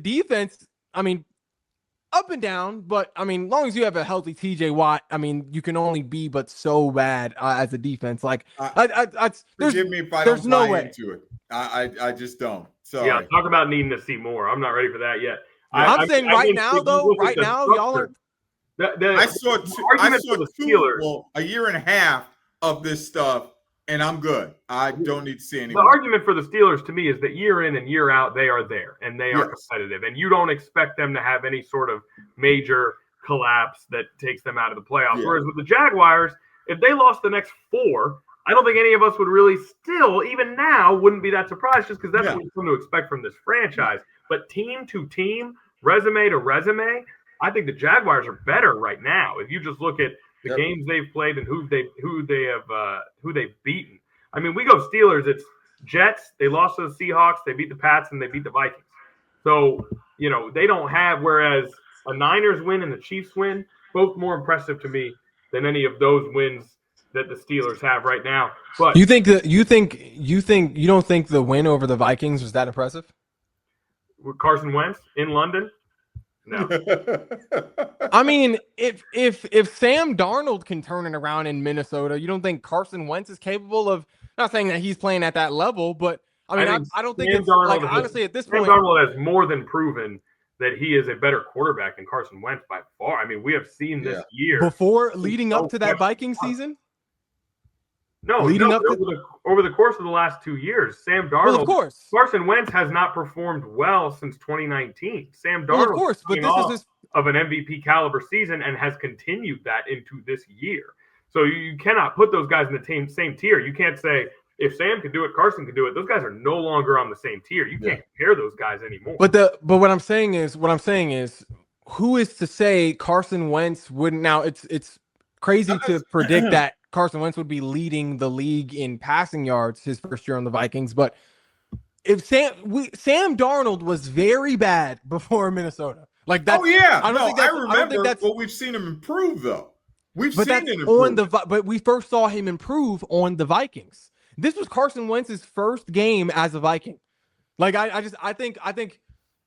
defense, I mean, up and down, but I mean, as long as you have a healthy TJ Watt, I mean, you can only be but so bad as a defense. Like, forgive me if I don't buy into it. I just don't. So yeah, talk about needing to see more. I'm not ready for that yet. I'm saying right now, y'all are. I saw two, a year and a half of this stuff, and I'm good. I don't need to see any. The argument for the Steelers to me is that year in and year out, they are there and they are competitive, and you don't expect them to have any sort of major collapse that takes them out of the playoffs. Yeah. Whereas with the Jaguars, if they lost the next 4, I don't think any of us would really still, even now, wouldn't be that surprised just because that's what we've come to expect from this franchise. But team to team, resume to resume, I think the Jaguars are better right now. If you just look at the games they've played and who they've beaten. I mean, we go Steelers. It's Jets. They lost to the Seahawks. They beat the Pats and they beat the Vikings. So they don't have. Whereas a Niners win and the Chiefs win, both more impressive to me than any of those wins that the Steelers have right now. But you don't think the win over the Vikings was that impressive? with Carson Wentz in London, no. I mean, if Sam Darnold can turn it around in Minnesota, you don't think Carson Wentz is capable of? Not saying that he's playing at that level, but I mean, I don't think Sam it's like, Darnold honestly at this Sam point. Darnold has more than proven that he is a better quarterback than Carson Wentz by far. I mean, we have seen this year before leading up to that Viking season. No, over the course of the last 2 years, Sam Darnold. Well, of course, Carson Wentz has not performed well since 2019. Sam Darnold, well, of course, but this is of an MVP caliber season and has continued that into this year. So you cannot put those guys in the same tier. You can't say if Sam can do it, Carson can do it. Those guys are no longer on the same tier. You can't compare those guys anymore. But what I'm saying is, who is to say Carson Wentz wouldn't? Now it's crazy to predict that Carson Wentz would be leading the league in passing yards his first year on the Vikings, but if Sam Darnold was very bad before Minnesota, like that. I remember, but we've seen him improve though. We've seen him improve. But we first saw him improve on the Vikings. This was Carson Wentz's first game as a Viking. Like I think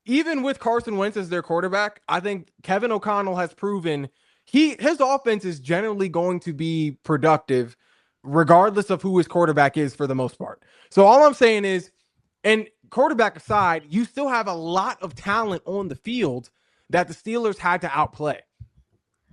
even with Carson Wentz as their quarterback, I think Kevin O'Connell has proven his offense is generally going to be productive regardless of who his quarterback is for the most part. So all I'm saying is, and quarterback aside, you still have a lot of talent on the field that the Steelers had to outplay.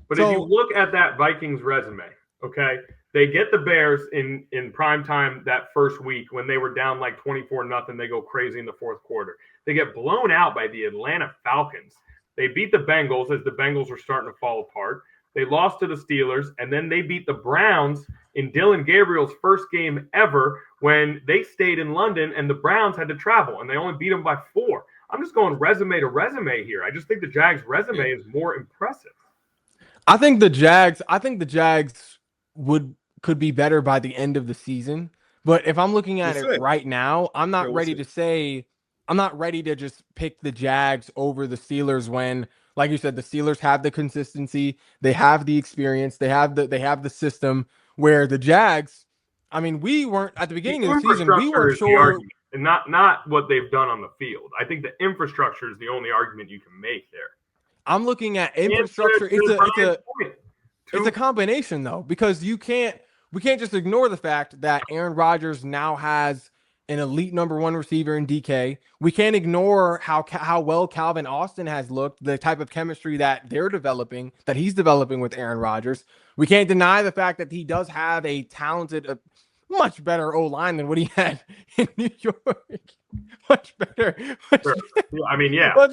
But if you look at that Vikings resume, okay, they get the Bears in prime time that first week when they were down like 24-0. They go crazy in the fourth quarter. They get blown out by the Atlanta Falcons. They beat the Bengals as the Bengals were starting to fall apart. They lost to the Steelers, and then they beat the Browns in Dylan Gabriel's first game ever when they stayed in London and the Browns had to travel, and they only beat them by 4. I'm just going resume to resume here. I just think the Jags' resume is more impressive. I think the Jags could be better by the end of the season. But if I'm looking at it right now, I'm not ready to just pick the Jags over the Steelers when, like you said, the Steelers have the consistency, they have the experience, they have the system, where the Jags, I mean, we weren't at the beginning of the season, we weren't sure. And not what they've done on the field. I think the infrastructure is the only argument you can make there. I'm looking at infrastructure. It's a combination though, because we can't just ignore the fact that Aaron Rodgers now has an elite number 1 receiver in DK. We can't ignore how well Calvin Austin has looked, the type of chemistry that he's developing with Aaron Rodgers. We can't deny the fact that he does have a talented, much better O-line than what he had in New York. Much better. Much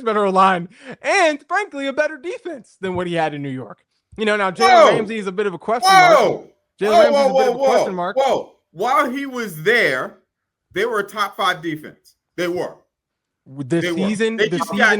better O-line. And frankly, a better defense than what he had in New York. Now Jalen Ramsey is a bit of a question mark. Jalen Ramsey is a bit of a question mark. While he was there, they were a top 5 defense. They were. The season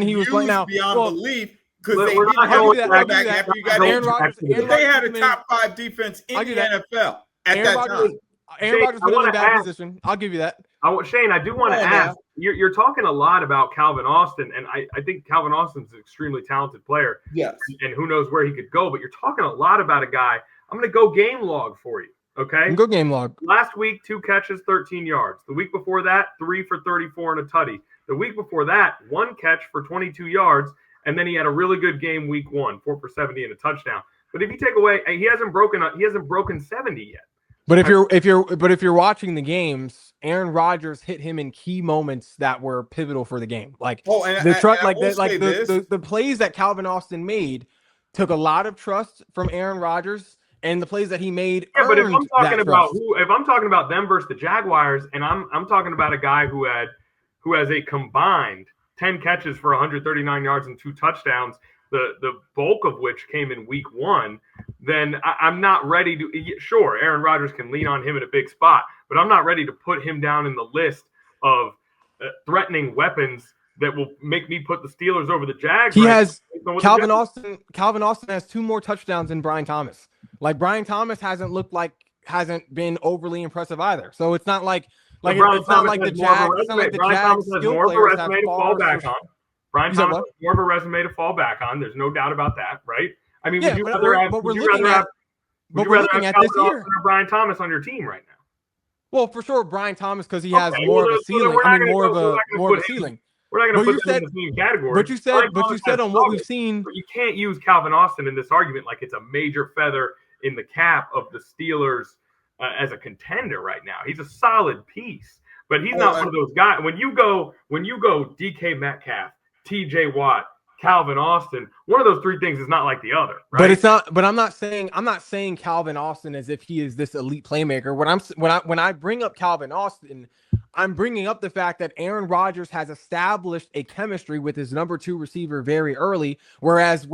he was playing now. Beyond belief, because they didn't have after you got Aaron Rodgers. They had a top 5 defense in the NFL at that time. Aaron Rodgers was in a bad position. I'll give you that. Shane, I do want to ask. You're talking a lot about Calvin Austin, and I think Calvin Austin's an extremely talented player. Yes. And who knows where he could go, but you're talking a lot about a guy. I'm going to go game log for you, okay? Go game log. Last week, 2 catches, 13 yards. The week before that, 3 for 34 and a tutty. The week before that, 1 catch for 22 yards, and then he had a really good game week 1, 4 for 70 and a touchdown. But if you take away, he hasn't broken 70 yet. But if you're watching the games, Aaron Rodgers hit him in key moments that were pivotal for the game. Like the plays that Calvin Austin made took a lot of trust from Aaron Rodgers, and the plays that he made. Yeah, but if I'm talking about them versus the Jaguars, and I'm talking about a guy who has a combined 10 catches for 139 yards and 2 touchdowns, the bulk of which came in week 1, then I'm not ready to – sure, Aaron Rodgers can lean on him at a big spot, but I'm not ready to put him down in the list of threatening weapons that will make me put the Steelers over the Jags. He has – Calvin Austin has 2 more touchdowns than Brian Thomas. Like, Brian Thomas hasn't been overly impressive either. So it's not like – it's not like the Jags skill players have fall back on. Brian You said Thomas what? has more of a resume to fall back on. There's no doubt about that, right? I mean, Yeah, but we're looking at Calvin this year. Austin or Brian Thomas on your team right now? Well, for sure, Brian Thomas, because he Okay, has more of a ceiling. we're I not mean, going to more go. of a ceiling. We're not going But to you put them said, in the same category. but you said on what we've seen. But you can't use Calvin Austin in this argument like it's a major feather in the cap of the Steelers as a contender right now. He's a solid piece, but he's not one of those guys. When you go DK Metcalf, T.J. Watt, Calvin Austin, one of those three things is not like the other, right? But it's not. But I'm not saying Calvin Austin as if he is this elite playmaker. When I bring up Calvin Austin, I'm bringing up the fact that Aaron Rodgers has established a chemistry with his number 2 receiver very early, whereas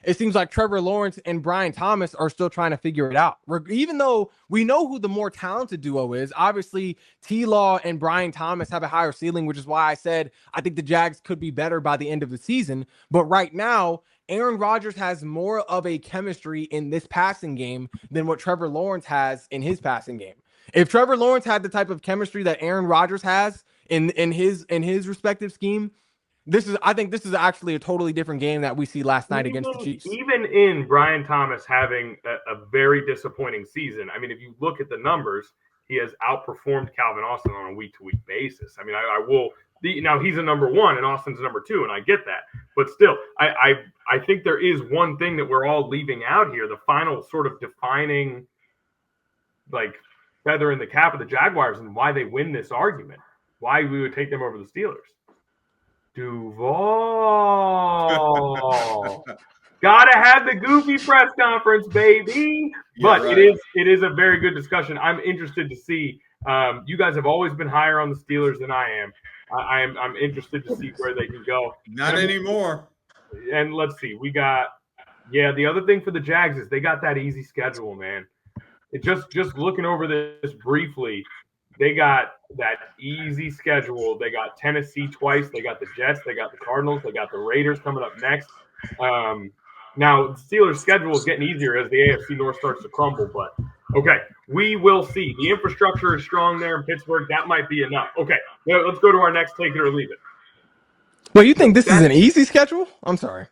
it seems like Trevor Lawrence and Brian Thomas are still trying to figure it out. Even though we know who the more talented duo is, obviously T-Law and Brian Thomas have a higher ceiling, which is why I said I think the Jags could be better by the end of the season. But right now, Aaron Rodgers has more of a chemistry in this passing game than what Trevor Lawrence has in his passing game. If Trevor Lawrence had the type of chemistry that Aaron Rodgers has in his respective scheme, I think this is actually a totally different game that we see last night against the Chiefs. Even in Brian Thomas having a very disappointing season, I mean, if you look at the numbers, he has outperformed Calvin Austin on a week-to-week basis. I mean, I will. Now he's a number 1 and Austin's number 2, and I get that. But still, I think there is one thing that we're all leaving out here: the final sort of defining, like, feather in the cap of the Jaguars and why they win this argument, why we would take them over the Steelers. Duval. Gotta have the goofy press conference, baby. But right. it is a very good discussion. I'm interested to see. You guys have always been higher on the Steelers than I am. I'm interested to see where they can go. Not anymore. And let's see. We got the other thing for the Jags is they got that easy schedule, man. It just looking over this briefly, they got that easy schedule. They got Tennessee twice. They got the Jets. They got the Cardinals. They got the Raiders coming up next. Now, the Steelers' schedule is getting easier as the AFC North starts to crumble. But, okay, we will see. The infrastructure is strong there in Pittsburgh. That might be enough. Okay, let's go to our next take it or leave it. Well, you think this is an easy schedule? I'm sorry.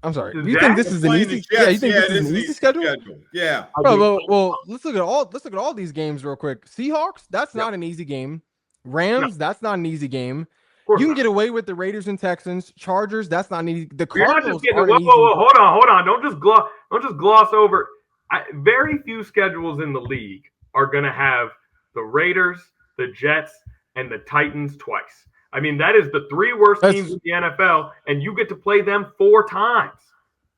Do you think this is an easy? Yeah, you think this is an easy schedule? Yeah. Bro, well, let's look at all these games real quick. Seahawks, that's not an easy game. Rams, that's not an easy game. You can get away with the Raiders and Texans. Chargers, that's not an easy. The Cardinals aren't easy. Whoa, hold on. Don't just gloss over. Very few schedules in the league are going to have the Raiders, the Jets, and the Titans twice. I mean, that is the 3 worst teams in the NFL, and you get to play them 4 times.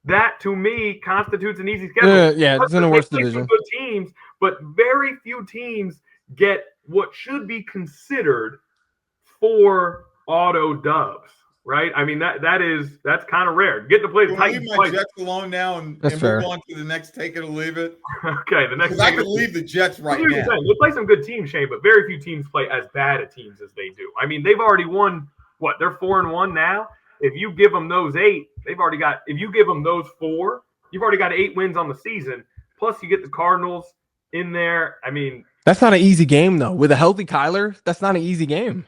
That, to me, constitutes an easy schedule. Yeah, it's in the worst division. Good teams, but very few teams get what should be considered 4 auto dubs, right? I mean, that's kind of rare. Get to play the Titans twice. Leave my Jets alone now and move on to the next take it or leave it. Okay, the next. Because I could leave the Jets right now. They play some good teams, Shane, but very few teams play as bad a teams as they do. I mean, they've already won. What? They're 4-1 now. If you give them those 8, they've already got. If you give them those 4, you've already got 8 wins on the season. Plus, you get the Cardinals in there. I mean, that's not an easy game though. With a healthy Kyler, that's not an easy game.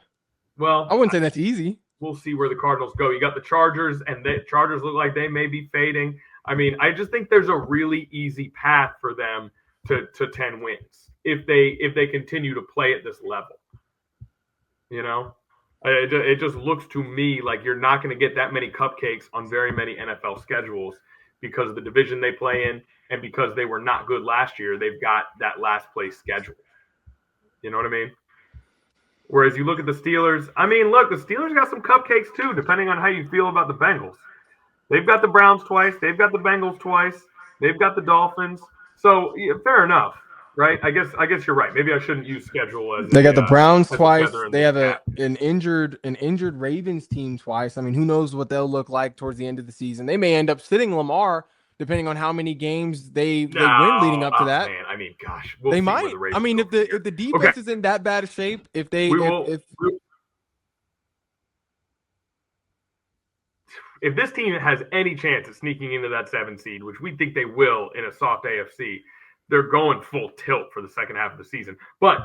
Well, I wouldn't say that's easy. We'll see where the Cardinals go. You got the Chargers, and the Chargers look like they may be fading. I mean, I just think there's a really easy path for them to 10 wins if they continue to play at this level. You know, it just looks to me like you're not going to get that many cupcakes on very many NFL schedules because of the division they play in and because they were not good last year. They've got that last place schedule. You know what I mean? Whereas you look at the Steelers, I mean, look, the Steelers got some cupcakes too, depending on how you feel about the Bengals. They've got the Browns twice. They've got the Bengals twice. They've got the Dolphins. So yeah, fair enough, right? I guess you're right. Maybe I shouldn't use schedule as they got the Browns twice. They have an injured Ravens team twice. I mean, who knows what they'll look like towards the end of the season? They may end up sitting Lamar, depending on how many games they win leading up to that. Man, I mean, gosh, they might. I mean, if the defense is in that bad shape, if this team has any chance of sneaking into that 7 seed, which we think they will in a soft AFC, they're going full tilt for the second half of the season. But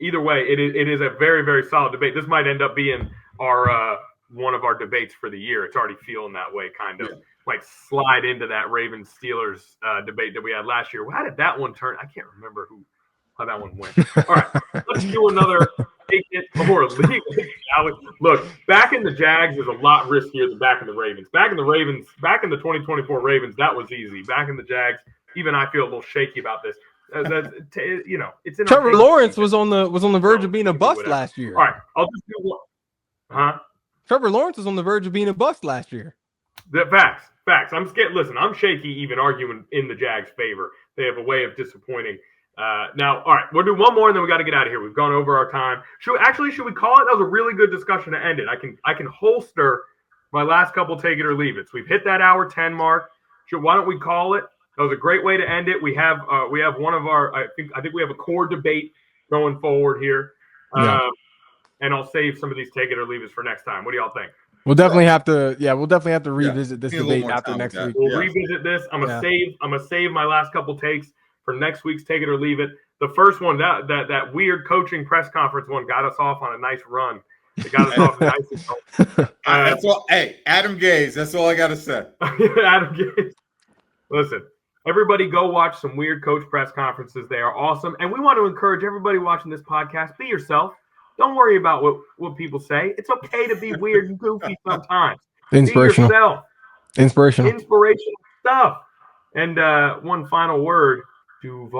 either way, it is a very, very solid debate. This might end up being our one of our debates for the year. It's already feeling that way, kind of Yeah. like slide into that Ravens Steelers debate that we had last year. How did that one turn? I can't remember how that one went. All right, let's do another take it or leave it. Look, back in the Jags is a lot riskier than back in the Ravens. Back in the 2024 Ravens, that was easy. Back in the Jags, even I feel a little shaky about this. It's in Trevor Lawrence was on the verge of being a bust whatever. last year. All right, I'll just do one. Huh? Trevor Lawrence was on the verge of being a bust last year. Facts. I'm scared. Listen, I'm shaky even arguing in the Jags' favor. They have a way of disappointing. Now, all right, we'll do one more and then we got to get out of here. We've gone over our time. Should we call it? That was a really good discussion to end it. I can holster my last couple take it or leave it. So we've hit that hour 10 mark. Why don't we call it? That was a great way to end it. We have one of our I think we have a core debate going forward here. And I'll save some of these take it or leave it for next time. What do y'all think? We'll definitely have to revisit this debate after next week. We'll revisit this. I'm gonna save my last couple takes for next week's take it or leave it. The first one, that weird coaching press conference one, got us off on a nice run. It got us off nice. That's all. Hey, Adam Gase. That's all I gotta say. Adam Gase. Listen, everybody go watch some weird coach press conferences. They are awesome, and we want to encourage everybody watching this podcast. Be yourself. Don't worry about what people say. It's okay to be weird and goofy sometimes. Inspirational. Be yourself. Inspirational stuff. And one final word. Duval.